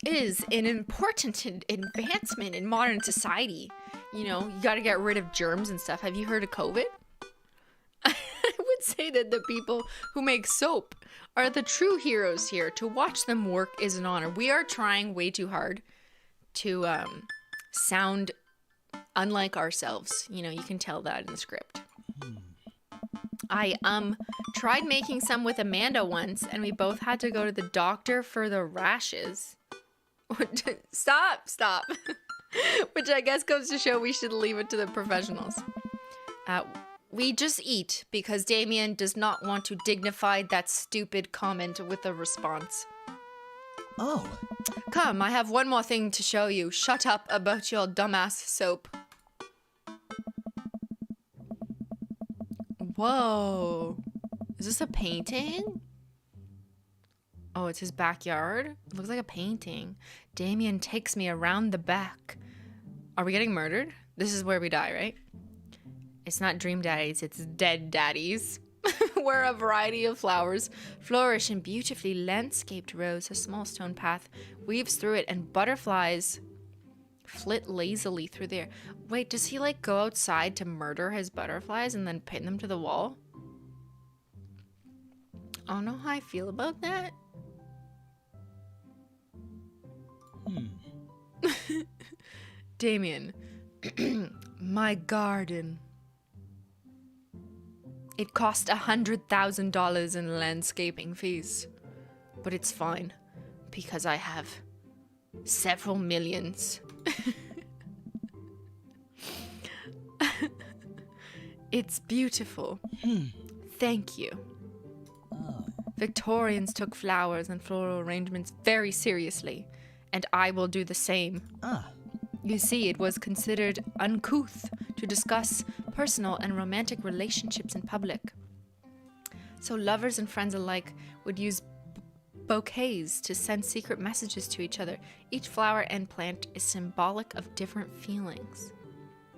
is an important advancement in modern society. You know, you gotta get rid of germs and stuff. Have you heard of COVID? I would say that the people who make soap are the true heroes here. To watch them work is an honor. We are trying way too hard to sound unlike ourselves. You know, you can tell that in the script. I tried making some with Amanda once, and we both had to go to the doctor for the rashes. Stop. Which I guess goes to show we should leave it to the professionals. We just eat because Damien does not want to dignify that stupid comment with a response. Oh. Come, I have one more thing to show you. Shut up about your dumbass soap. Whoa. Is this a painting? Oh, it's his backyard? It looks like a painting. Damien takes me around the back. Are we getting murdered? This is where we die, right? It's not dream daddies, it's dead daddies. Where a variety of flowers flourish in beautifully landscaped rows. A small stone path weaves through it, and butterflies flit lazily through there. Wait, does he like go outside to murder his butterflies and then pin them to the wall? I don't know how I feel about that. Damien, my garden. It cost $100,000 in landscaping fees. But it's fine, because I have several millions. It's beautiful. Thank you. Victorians took flowers and floral arrangements very seriously, and I will do the same. You see, it was considered uncouth to discuss personal and romantic relationships in public. So lovers and friends alike would use bouquets to send secret messages to each other. Each flower and plant is symbolic of different feelings.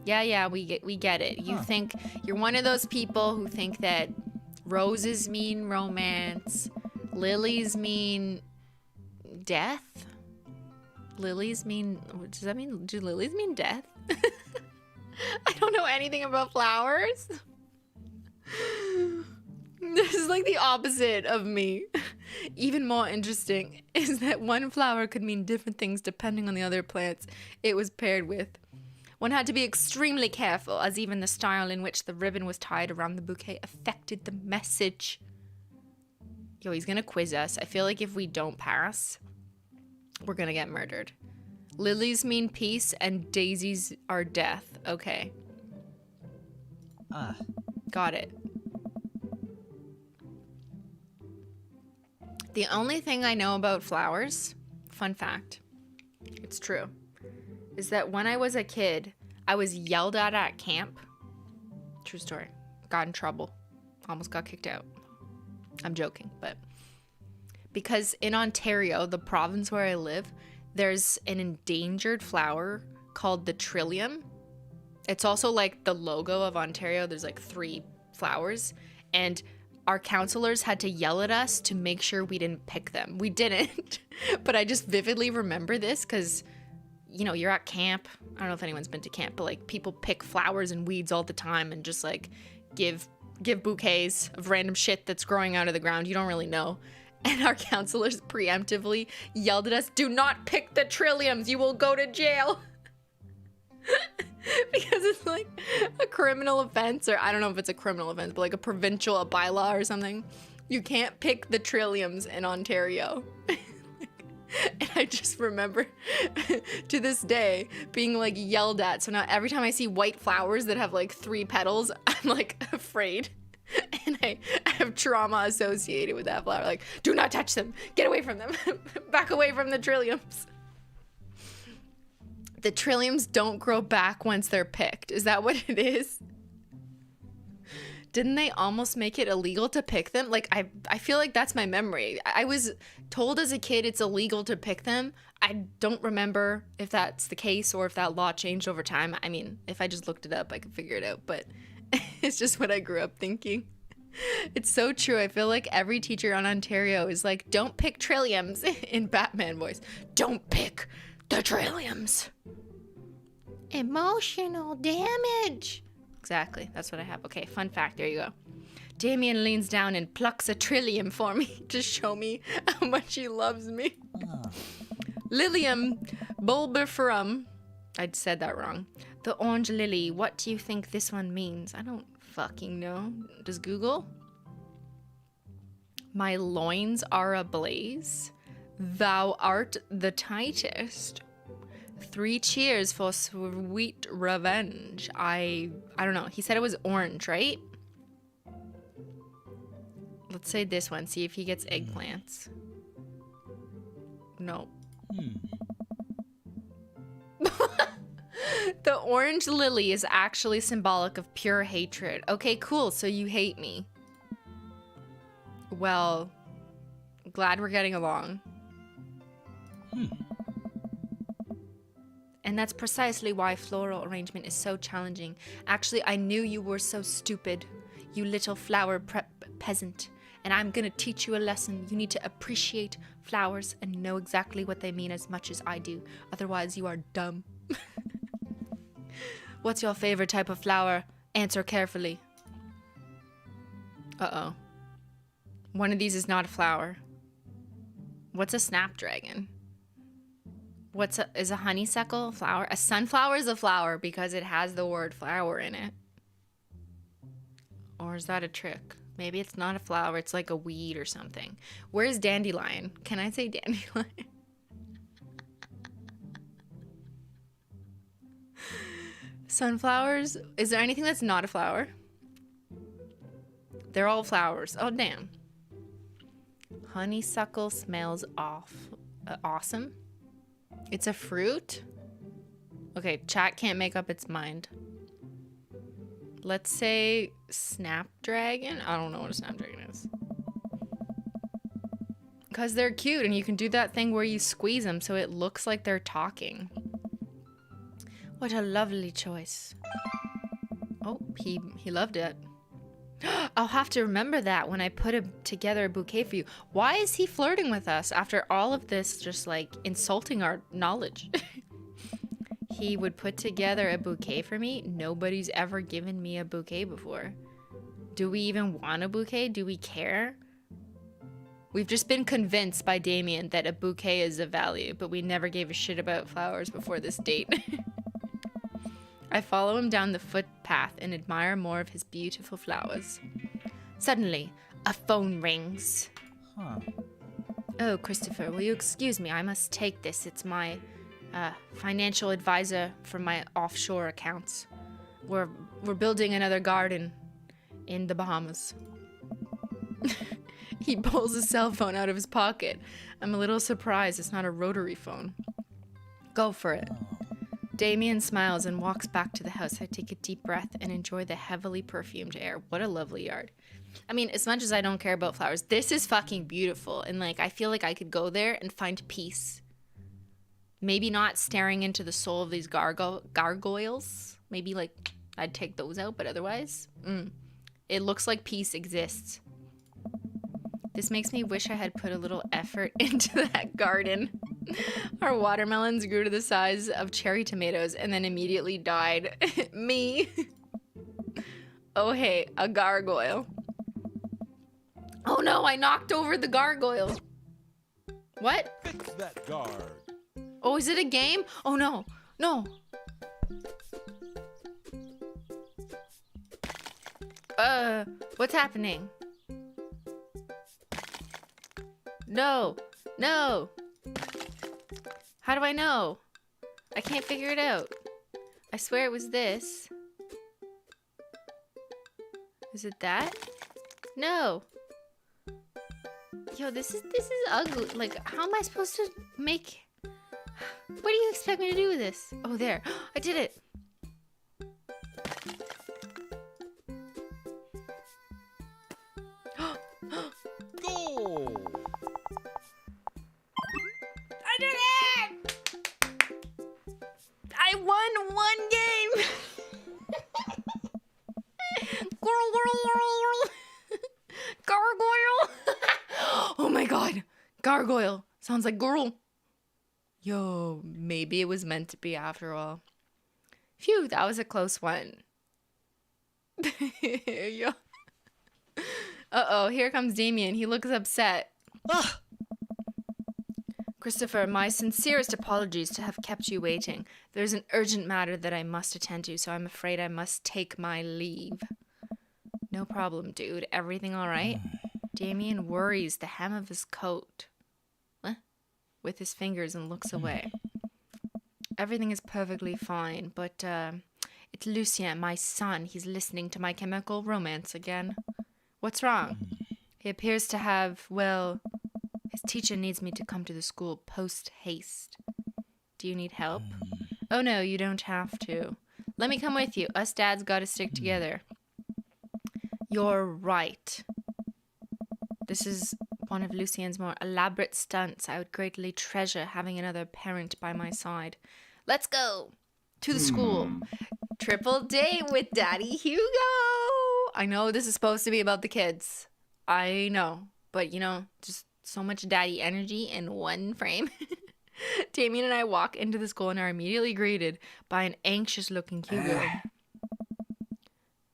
Yeah, we get it. You think you're one of those people who think that roses mean romance, lilies mean death. Lilies mean, does that mean, do lilies mean death? I don't know anything about flowers. This is like the opposite of me. Even more interesting is that one flower could mean different things depending on the other plants it was paired with. One had to be extremely careful, as even the style in which the ribbon was tied around the bouquet affected the message. Yo, he's gonna quiz us. I feel like if we don't pass, we're gonna get murdered. Lilies mean peace and daisies are death. Okay. Got it. The only thing I know about flowers, fun fact, it's true, is that when I was a kid, I was yelled at camp. True story. Got in trouble. Almost got kicked out. I'm joking, but because in Ontario, the province where I live, there's an endangered flower called the trillium. It's also like the logo of Ontario. There's like 3 flowers, and our counselors had to yell at us to make sure we didn't pick them. We didn't, but I just vividly remember this because, you know, you're at camp. I don't know if anyone's been to camp, but like people pick flowers and weeds all the time and just like give bouquets of random shit that's growing out of the ground. You don't really know. And our counselors preemptively yelled at us, "Do not pick the trilliums. You will go to jail." Because it's like a criminal offense, or I don't know if it's a criminal offense, but like a provincial bylaw or something. You can't pick the trilliums in Ontario. And I just remember to this day being like yelled at. So now every time I see white flowers that have like 3 petals, I'm like afraid. And I have trauma associated with that flower. Like, do not touch them. Get away from them. Back away from the trilliums. The trilliums don't grow back once they're picked. Is that what it is? Didn't they almost make it illegal to pick them? Like, I feel like that's my memory. I was told as a kid it's illegal to pick them. I don't remember if that's the case or if that law changed over time. I mean, if I just looked it up, I could figure it out. But it's just what I grew up thinking. It's so true. I feel like every teacher on Ontario is like, don't pick trilliums in Batman voice. Don't pick the trilliums. Emotional damage. Exactly. That's what I have. Okay, fun fact. There you go. Damien leans down and plucks a trillium for me to show me how much he loves me. Lilium bulbiferum. I'd said that wrong. The orange lily. What do you think this one means? I don't fucking know. Does Google? My loins are ablaze. Thou art the tightest. 3 cheers for sweet revenge. I don't know. He said it was orange, right? Let's say this one. See if he gets eggplants. No. The orange lily is actually symbolic of pure hatred. Okay, cool. So you hate me. Well, glad we're getting along. And that's precisely why floral arrangement is so challenging. Actually, I knew you were so stupid, you little flower peasant. And I'm gonna teach you a lesson. You need to appreciate flowers and know exactly what they mean as much as I do. Otherwise, you are dumb. What's your favorite type of flower? Answer carefully. Uh-oh. One of these is not a flower. What's a snapdragon? Is a honeysuckle a flower? A sunflower is a flower because it has the word flower in it. Or is that a trick? Maybe it's not a flower, it's like a weed or something. Where's dandelion? Can I say dandelion? Sunflowers? Is there anything that's not a flower? They're all flowers. Oh, damn. Honeysuckle smells awesome. It's a fruit? Okay, chat can't make up its mind. Let's say snapdragon. I don't know what a snapdragon is. Because they're cute, and you can do that thing where you squeeze them so it looks like they're talking. What a lovely choice. Oh, he loved it. I'll have to remember that when I put together a bouquet for you. Why is he flirting with us after all of this, just like insulting our knowledge? He would put together a bouquet for me? Nobody's ever given me a bouquet before. Do we even want a bouquet? Do we care? We've just been convinced by Damien that a bouquet is of value, but we never gave a shit about flowers before this date. I follow him down the footpath and admire more of his beautiful flowers. Suddenly, a phone rings. Huh. Oh, Christopher, will you excuse me? I must take this. It's my financial advisor for my offshore accounts. We're building another garden in the Bahamas. He pulls his cell phone out of his pocket. I'm a little surprised it's not a rotary phone. Go for it. Damien smiles and walks back to the house. I take a deep breath and enjoy the heavily perfumed air. What a lovely yard. I mean, as much as I don't care about flowers, this is fucking beautiful. And like, I feel like I could go there and find peace. Maybe not staring into the soul of these gargoyles. Maybe like I'd take those out, but otherwise, it looks like peace exists. This makes me wish I had put a little effort into that garden. Our watermelons grew to the size of cherry tomatoes and then immediately died. Me. Oh, hey, a gargoyle. Oh no, I knocked over the gargoyle. What? Fix that guard. Oh, is it a game? Oh no, no. What's happening? No, no. How do I know? I can't figure it out. I swear it was this. Is it that? No. Yo, this is ugly. Like, how am I supposed to make... What do you expect me to do with this? Oh, there. I did it. Goal. I did it! I won one game! Gargoyle! Oh my god. Gargoyle. Sounds like girl. Yo, maybe it was meant to be after all. Phew, that was a close one. Yo. Uh-oh, here comes Damien. He looks upset. Ah! Christopher, my sincerest apologies to have kept you waiting. There's an urgent matter that I must attend to, so I'm afraid I must take my leave. No problem, dude. Everything all right? Damien worries the hem of his coat with his fingers and looks away. Everything is perfectly fine, but it's Lucien, my son. He's listening to My Chemical Romance again. What's wrong? He appears to have, well, his teacher needs me to come to the school post-haste. Do you need help? Oh no, you don't have to. Let me come with you. Us dads gotta stick together. You're right. This is one of Lucien's more elaborate stunts. I would greatly treasure having another parent by my side. Let's go to the school. Triple date with Daddy Hugo. I know this is supposed to be about the kids. I know. But, you know, just so much daddy energy in one frame. Damien and I walk into the school and are immediately greeted by an anxious-looking Hugo.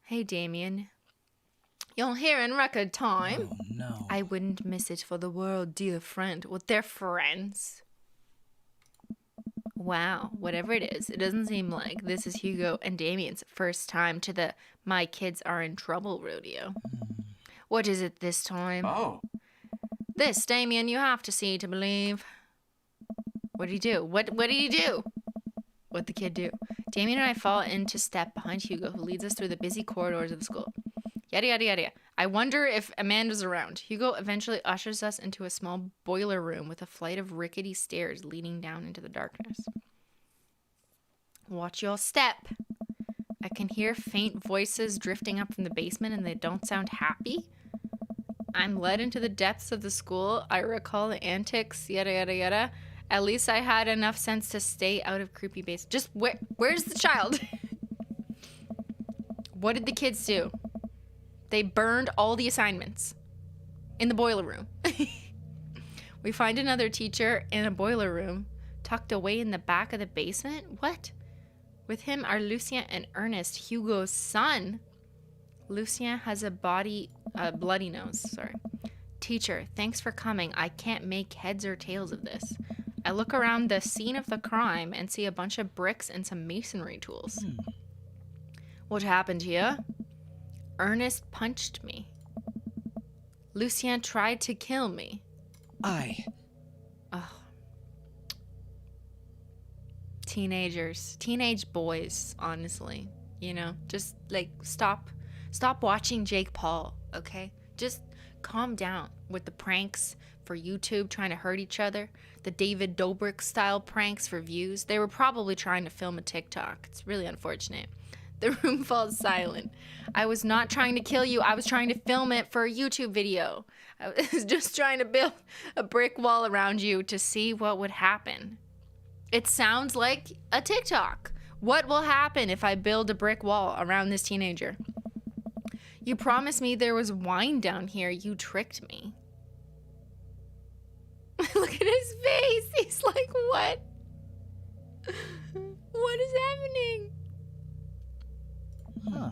Hey, Damien. You're here in record time. Oh, no. I wouldn't miss it for the world, dear friend. Well, they're friends. Wow, whatever it is, it doesn't seem like this is Hugo and Damien's first time to the My Kids Are in Trouble rodeo. What is it this time? Oh. This, Damien, you have to see to believe. What did he do? What did he do? What'd the kid do? Damien and I fall into step behind Hugo, who leads us through the busy corridors of the school. Yada, yada, yada. I wonder if Amanda's around. Hugo eventually ushers us into a small boiler room with a flight of rickety stairs leading down into the darkness. Watch your step. I can hear faint voices drifting up from the basement and they don't sound happy. I'm led into the depths of the school. I recall the antics, yada, yada, yada. At least I had enough sense to stay out of creepy base. Just where's the child? What did the kids do? They burned all the assignments in the boiler room. We find another teacher in a boiler room tucked away in the back of the basement. What? With him are Lucien and Ernest, Hugo's son. Lucien has a bloody nose. Sorry. Teacher, thanks for coming. I can't make heads or tails of this. I look around the scene of the crime and see a bunch of bricks and some masonry tools. What happened here? Ernest punched me. Lucien tried to kill me. I. Oh. Teenage boys, honestly. You know, just like stop watching Jake Paul, okay? Just calm down with the pranks for YouTube trying to hurt each other. The David Dobrik style pranks for views. They were probably trying to film a TikTok. It's really unfortunate. The room falls silent. I was not trying to kill you. I was trying to film it for a YouTube video. I was just trying to build a brick wall around you to see what would happen. It sounds like a TikTok. What will happen if I build a brick wall around this teenager? You promised me there was wine down here. You tricked me. Look at his face. He's like, what? What is happening? Huh.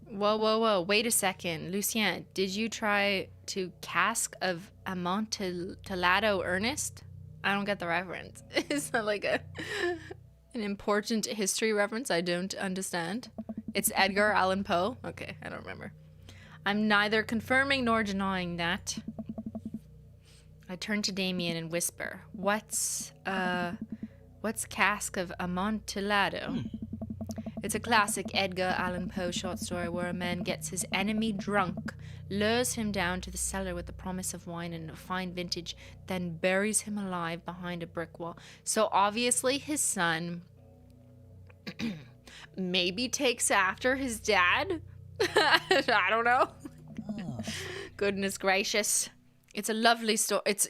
Whoa. Wait a second. Lucien, did you try to cask of Amontillado Ernest? I don't get the reference. Is that like an important history reference I don't understand? It's Edgar Allan Poe? Okay, I don't remember. I'm neither confirming nor denying that. I turn to Damien and whisper, What's Cask of Amontillado? It's a classic Edgar Allan Poe short story where a man gets his enemy drunk, lures him down to the cellar with the promise of wine and a fine vintage, then buries him alive behind a brick wall. So obviously his son maybe takes after his dad? I don't know. Oh. Goodness gracious. It's a lovely story. It's,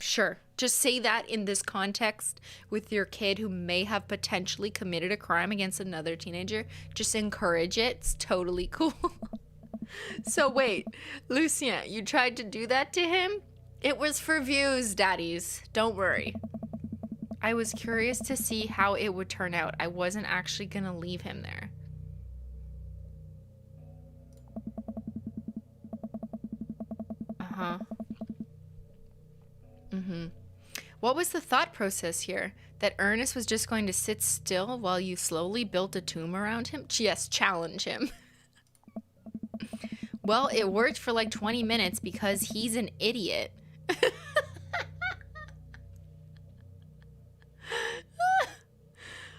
sure. Just say that in this context with your kid who may have potentially committed a crime against another teenager. Just encourage it. It's totally cool. So wait, Lucien, you tried to do that to him? It was for views, daddies. Don't worry. I was curious to see how it would turn out. I wasn't actually going to leave him there. Uh-huh. What was the thought process here? That Ernest was just going to sit still while you slowly built a tomb around him? Yes, challenge him. Well, it worked for like 20 minutes because he's an idiot.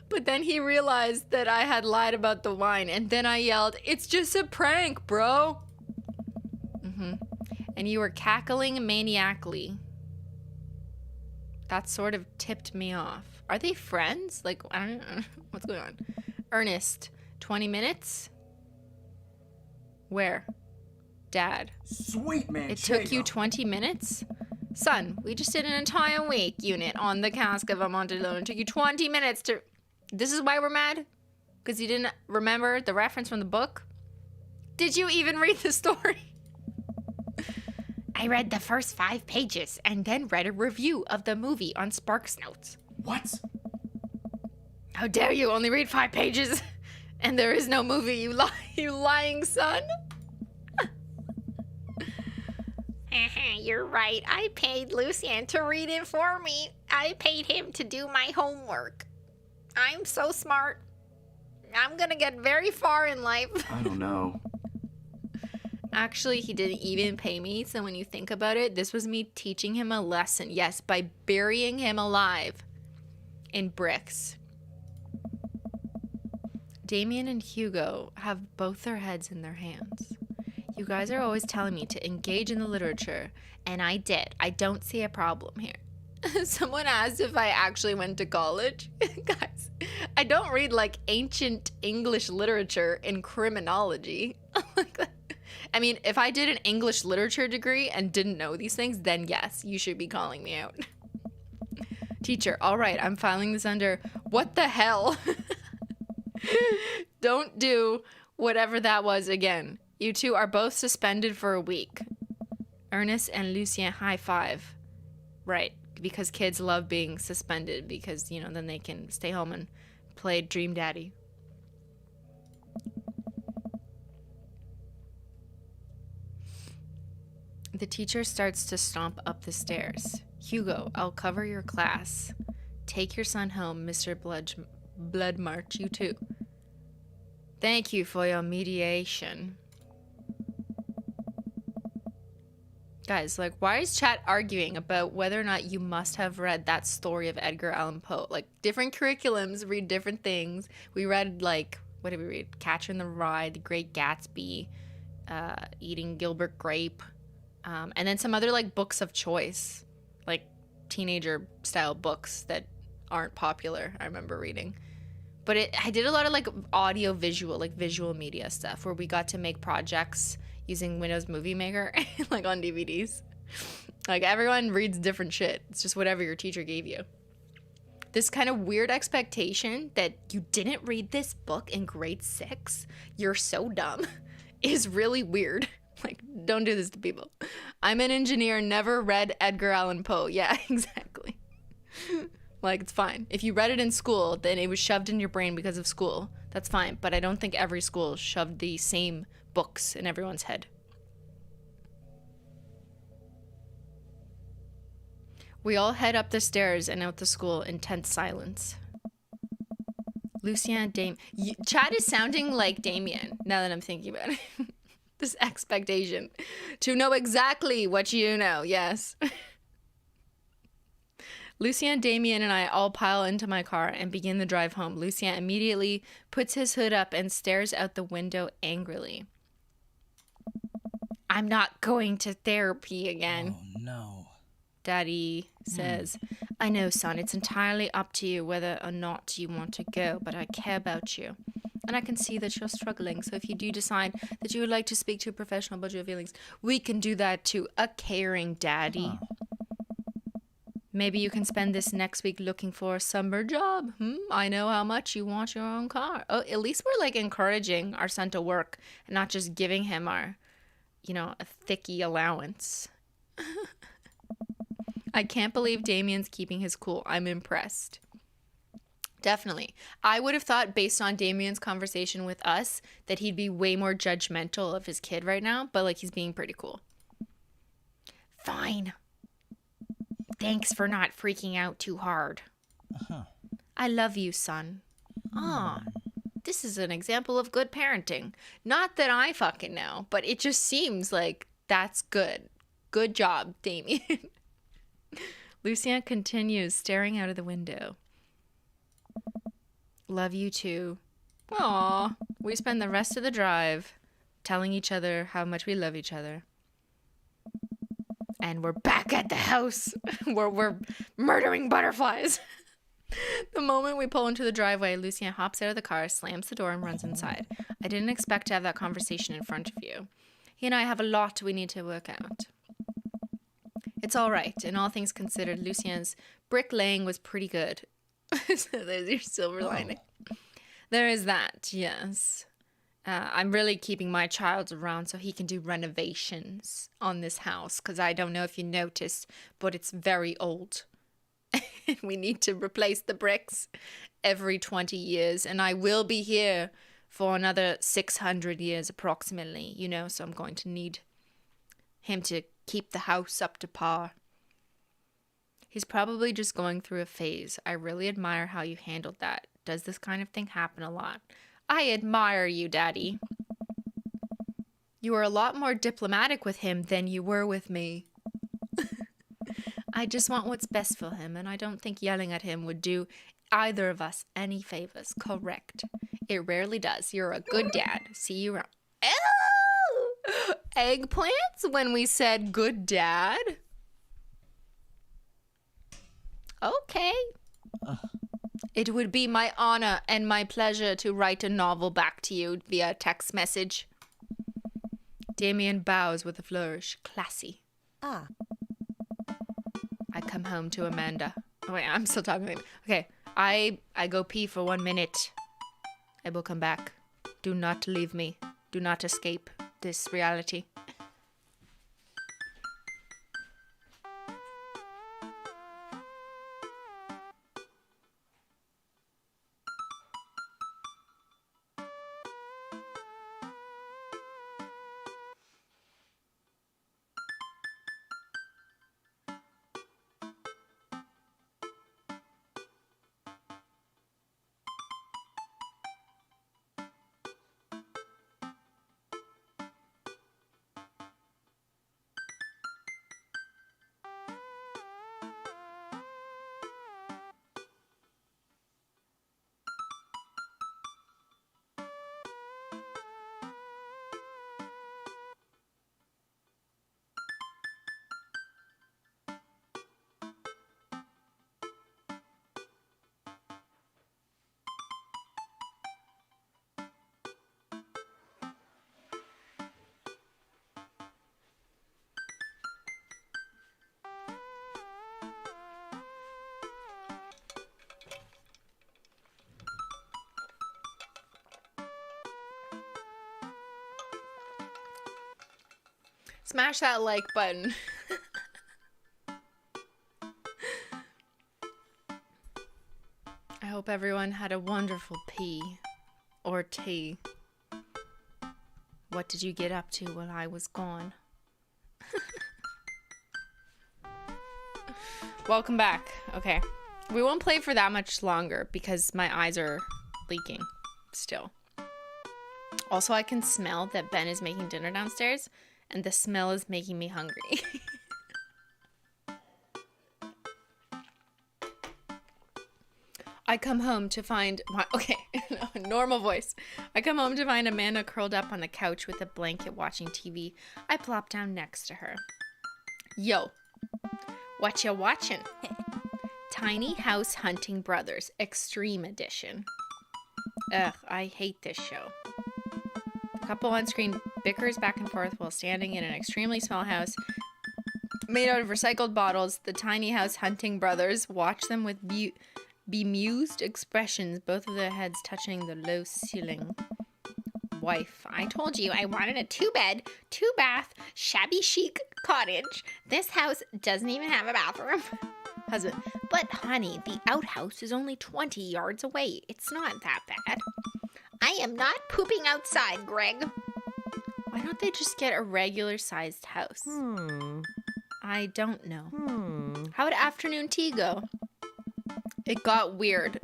But then he realized that I had lied about the wine, and then I yelled, "It's just a prank, bro." And you were cackling maniacally. That sort of tipped me off. Are they friends? Like, I don't know. What's going on? Ernest, 20 minutes? Where? Dad. Sweet man. It took you 20 minutes? Son, we just did an entire week unit on the cask of Amontillado. It took you 20 minutes to... This is why we're mad? Because you didn't remember the reference from the book? Did you even read the story? I read the first 5 pages and then read a review of the movie on Sparks Notes. What? How dare you only read 5 pages and there is no movie, you lying son? You're right. I paid Lucien to read it for me. I paid him to do my homework. I'm so smart. I'm gonna get very far in life. I don't know. Actually, he didn't even pay me, so when you think about it, this was me teaching him a lesson. Yes, by burying him alive in bricks. Damien and Hugo have both their heads in their hands. You guys are always telling me to engage in the literature, and I did. I don't see a problem here. Someone asked if I actually went to college. Guys, I don't read like ancient English literature in criminology. I mean, if I did an English literature degree and didn't know these things, then yes, you should be calling me out. Teacher, all right, I'm filing this under what the hell? Don't do whatever that was again. You two are both suspended for a week. Ernest and Lucien high five. Right, because kids love being suspended because, you know, then they can stay home and play Dream Daddy. The teacher starts to stomp up the stairs. Hugo, I'll cover your class. Take your son home, Mr. Bloodmarch, you too. Thank you for your mediation. Guys, like, why is chat arguing about whether or not you must have read that story of Edgar Allan Poe? Like, different curriculums read different things. We read, like, what did we read? Catcher in the Rye, The Great Gatsby, Eating Gilbert Grape, and then some other, like, books of choice, like teenager-style books that aren't popular, I remember reading. But I did a lot of, like, audio-visual, like, visual media stuff where we got to make projects using Windows Movie Maker, like, on DVDs. Like, everyone reads different shit. It's just whatever your teacher gave you. This kind of weird expectation that you didn't read this book in grade 6, you're so dumb, is really weird. Like, don't do this to people. I'm an engineer, never read Edgar Allan Poe. Yeah, exactly. Like, it's fine. If you read it in school, then it was shoved in your brain because of school. That's fine. But I don't think every school shoved the same books in everyone's head. We all head up the stairs and out the school in tense silence. Lucien, Chad is sounding like Damien, now that I'm thinking about it. This expectation to know exactly what you know, yes. Lucien, Damien, and I all pile into my car and begin the drive home. Lucien immediately puts his hood up and stares out the window angrily. I'm not going to therapy again. Oh, no. Daddy says, I know, son, it's entirely up to you whether or not you want to go, but I care about you. And I can see that you're struggling, so if you do decide that you would like to speak to a professional about your feelings, we can do that too. A caring daddy. Maybe you can spend this next week looking for a summer job. I know how much you want your own car. Oh, at least we're, like, encouraging our son to work and not just giving him our, you know, a thickie allowance. I can't believe Damien's keeping his cool. I'm impressed. Definitely. I would have thought, based on Damien's conversation with us, that he'd be way more judgmental of his kid right now, but, like, he's being pretty cool. Fine. Thanks for not freaking out too hard. I love you, son. Aw, this is an example of good parenting. Not that I fucking know, but it just seems like that's good. Good job, Damien. Lucien continues staring out of the window. Love you too. Aw, we spend the rest of the drive telling each other how much we love each other. And we're back at the house where we're murdering butterflies. The moment we pull into the driveway, Lucien hops out of the car, slams the door, and runs inside. I didn't expect to have that conversation in front of you. He and I have a lot we need to work out. It's all right. In all things considered, Lucien's bricklaying was pretty good. So there's your silver lining. There is that, yes. I'm really keeping my child around so he can do renovations on this house, because I don't know if you noticed, but it's very old. We need to replace the bricks every 20 years, and I will be here for another 600 years approximately, you know, so I'm going to need him to keep the house up to par. He's probably just going through a phase. I really admire how you handled that. Does this kind of thing happen a lot? I admire you, Daddy. You were a lot more diplomatic with him than you were with me. I just want what's best for him, and I don't think yelling at him would do either of us any favors. Correct. It rarely does. You're a good dad. See you around. Ew! Eggplants when we said good dad? Okay. It would be my honor and my pleasure to write a novel back to you via text message. Damien bows with a flourish. Classy. Ah. I come home to Amanda. Oh, wait, I'm still talking. Okay, I go pee for 1 minute. I will come back. Do not leave me. Do not escape this reality. Smash that like button. I hope everyone had a wonderful pee or tea. What did you get up to while I was gone? Welcome back. Okay. We won't play for that much longer because my eyes are leaking still. Also, I can smell that Ben is making dinner downstairs, and the smell is making me hungry. I come home to find... Okay, normal voice. I come home to find Amanda curled up on the couch with a blanket watching TV. I plop down next to her. Yo, what you watching? Tiny House Hunting Brothers, Extreme Edition. Ugh, I hate this show. The couple on screen bickers back and forth while standing in an extremely small house made out of recycled bottles. The Tiny House Hunting Brothers watch them with bemused expressions, both of their heads touching the low ceiling. Wife, I told you I wanted a 2-bed, 2-bath, shabby chic cottage. This house doesn't even have a bathroom. Husband, but honey, the outhouse is only 20 yards away. It's not that bad. I am not pooping outside, Greg. Why don't they just get a regular sized house? I don't know. How'd afternoon tea go? It got weird.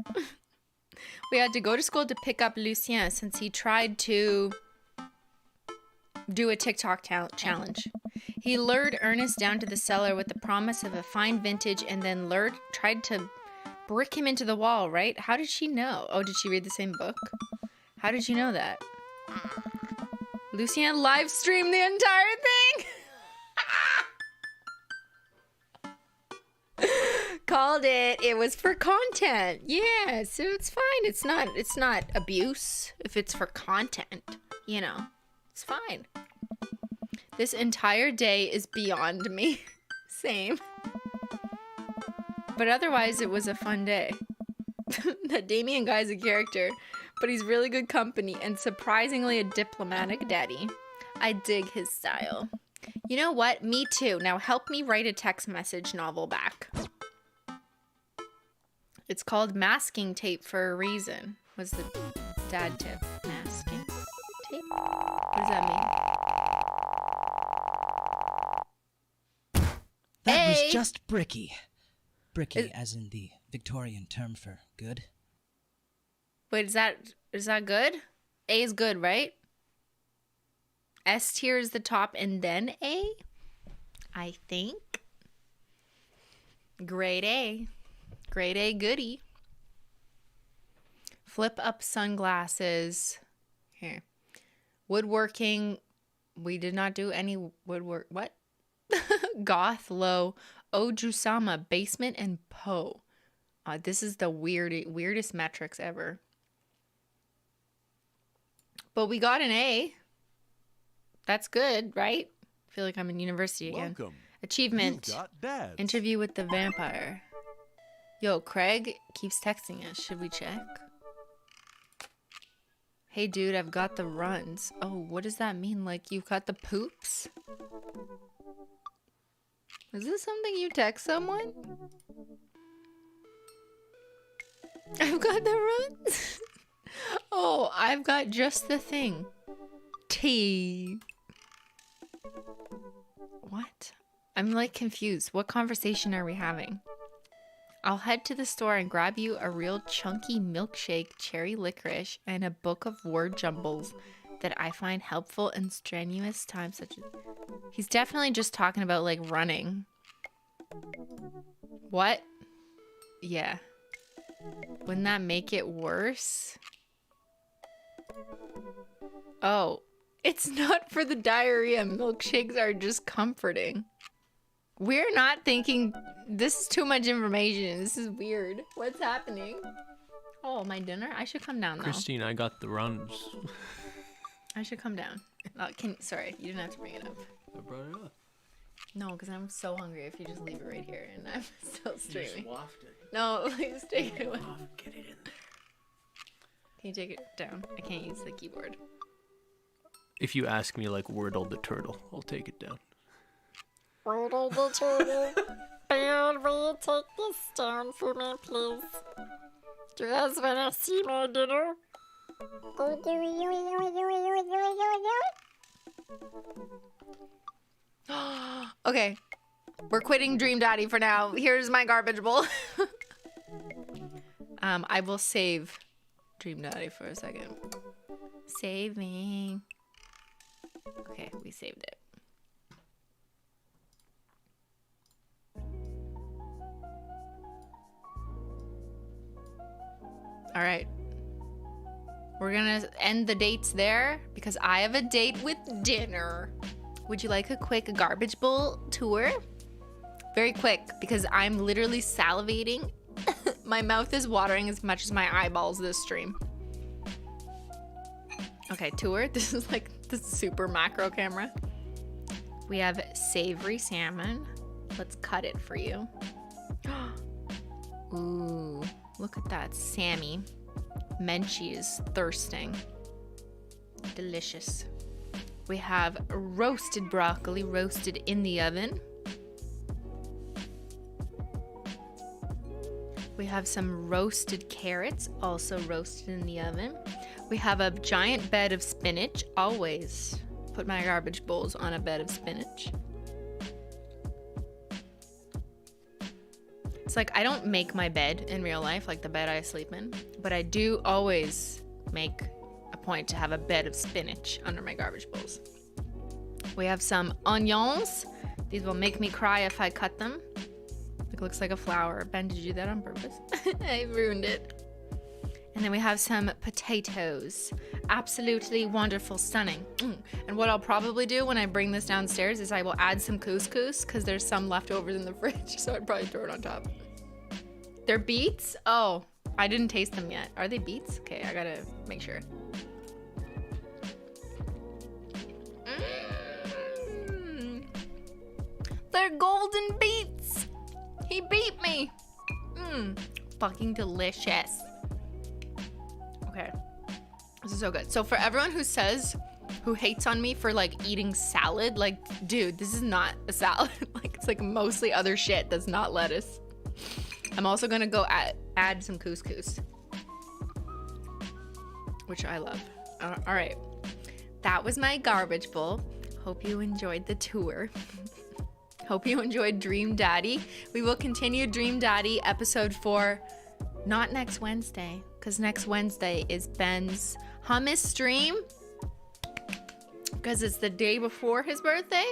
We had to go to school to pick up Lucien since he tried to do a TikTok challenge. He lured Ernest down to the cellar with the promise of a fine vintage and then tried to brick him into the wall, right? How did she know? Oh, did she read the same book? How did you know that? Lucien live streamed the entire thing. Called it. It was for content. Yeah, so it's fine. It's not abuse if it's for content, you know. It's fine. This entire day is beyond me. Same. But otherwise it was a fun day. That Damien guy's a character, but he's really good company and surprisingly a diplomatic daddy. I dig his style. You know what? Me too. Now help me write a text message novel back. It's called Masking Tape for a reason. Was the dad tip. Masking tape? What does that mean? That was just bricky. Bricky as in the Victorian term for good. Wait, is that good? A is good, right? S tier is the top and then A? I think. Grade A. Grade A goodie. Flip up sunglasses. Here. Woodworking. We did not do any woodwork. What? Goth low. Ojusama basement and Poe. This is the weirdest metrics ever. But we got an A. That's good, right? I feel like I'm in university again. Welcome. Achievement. You got dads. Interview with the vampire. Yo, Craig keeps texting us. Should we check? Hey, dude, I've got the runs. Oh, what does that mean? Like, you've got the poops? Is this something you text someone? I've got the runs. Oh, I've got just the thing. T. What? I'm like confused. What conversation are we having? I'll head to the store and grab you a real chunky milkshake, cherry licorice, and a book of word jumbles that I find helpful in strenuous times such as... He's definitely just talking about like running. What? Yeah. Wouldn't that make it worse? Oh, it's not for the diarrhea. Milkshakes are just comforting. We're not thinking... This is too much information. This is weird. What's happening? Oh, my dinner? I should come down, though. Christine, I got the runs. I should come down. Sorry, you didn't have to bring it up. I brought it up. No, because I'm so hungry if you just leave it right here and I'm still streaming. Just waft it. No, please take it away. Get it in there. Can you take it down? I can't use the keyboard. If you ask me like Wordle the turtle, I'll take it down. Wordle the turtle. Beyyyn, will you take this down for me, please? Do you guys want to see my dinner? Okay, we're quitting Dream Daddy for now. Here's my garbage bowl. I will save Dream Daddy for a second. Saving. Okay, we saved it. All right. We're gonna end the dates there because I have a date with dinner. Would you like a quick garbage bowl tour? Very quick, because I'm literally salivating. My mouth is watering as much as my eyeballs this stream. Okay, tour. This is like the super macro camera. We have savory salmon. Let's cut it for you. Ooh, look at that, Sammy. Menchie is thirsting. Delicious. We have roasted broccoli, roasted in the oven. We have some roasted carrots, also roasted in the oven. We have a giant bed of spinach. Always put my garbage bowls on a bed of spinach. It's like I don't make my bed in real life, like the bed I sleep in, but I do always make a point to have a bed of spinach under my garbage bowls. We have some onions. These will make me cry if I cut them. It looks like a flower. Ben, did you do that on purpose? I ruined it. And then we have some potatoes. Absolutely wonderful, stunning. And what I'll probably do when I bring this downstairs is I will add some couscous because there's some leftovers in the fridge, so I'd probably throw it on top. They're beets? Oh, I didn't taste them yet. Are they beets? Okay, I gotta make sure. They're golden beets. He beat me. Fucking delicious. Okay, this is so good. So for everyone who hates on me for like eating salad, like, dude, this is not a salad. Like, it's like mostly other shit that's not lettuce. I'm also gonna go add some couscous, which I love. All right, that was my garbage bowl. Hope you enjoyed the tour. Hope you enjoyed Dream Daddy. We will continue Dream Daddy episode 4, not next Wednesday, because next Wednesday is Ben's hummus stream, because it's the day before his birthday.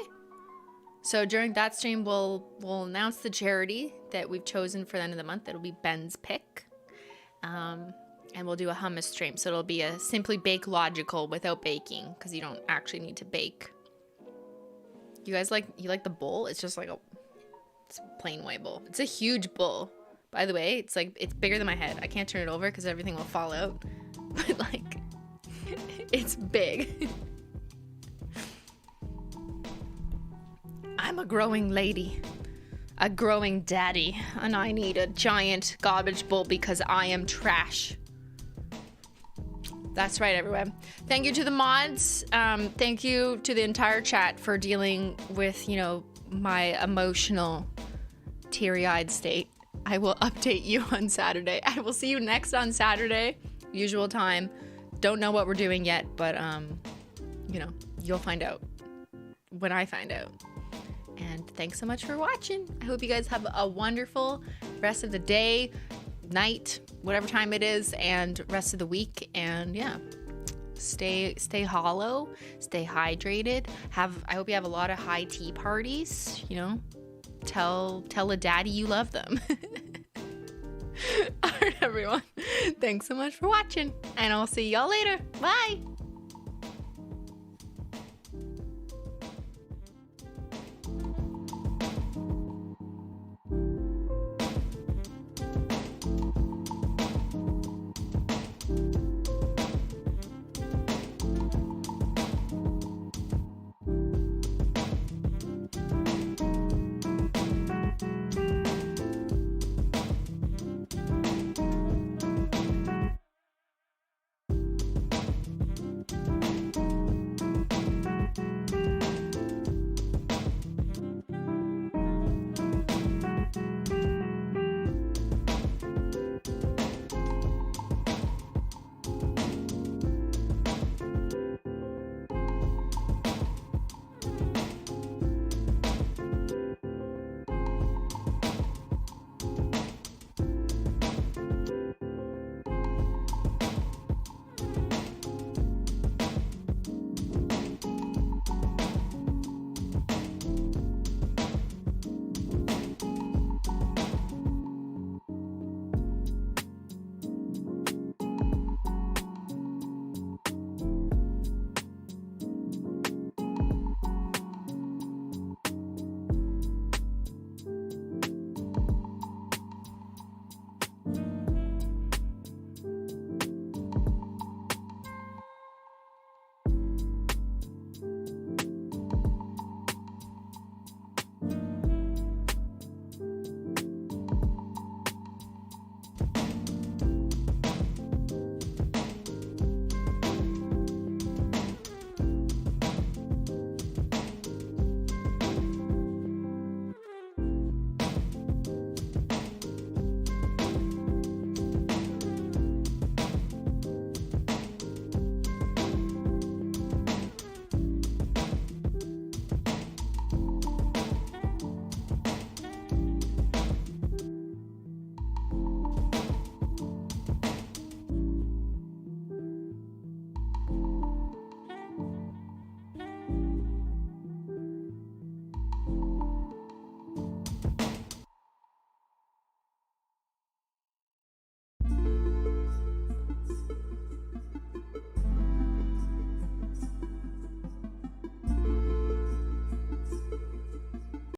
So during that stream, we'll announce the charity that we've chosen for the end of the month. It'll be Ben's pick. And we'll do a hummus stream. So it'll be a Simplygamelogical without baking, because you don't actually need to bake. You guys like the bowl? It's just like it's a plain white bowl. It's a huge bowl, By the way, it's like, it's bigger than my head. I can't turn it over because everything will fall out. But like, it's big. I'm a growing lady, a growing daddy, and I need a giant garbage bowl because I am trash. That's right, everyone. Thank you to the mods. Thank you to the entire chat for dealing with, you know, my emotional, teary-eyed state. I will update you on Saturday. I will see you next on Saturday, usual time. Don't know what we're doing yet, but, you know, you'll find out when I find out. And thanks so much for watching. I hope you guys have a wonderful rest of the day, night, whatever time it is, and rest of the week. And yeah, stay hollow, stay hydrated. I hope you have a lot of high tea parties, you know. Tell a daddy you love them. All right, everyone. Thanks so much for watching, and I'll see y'all later. Bye.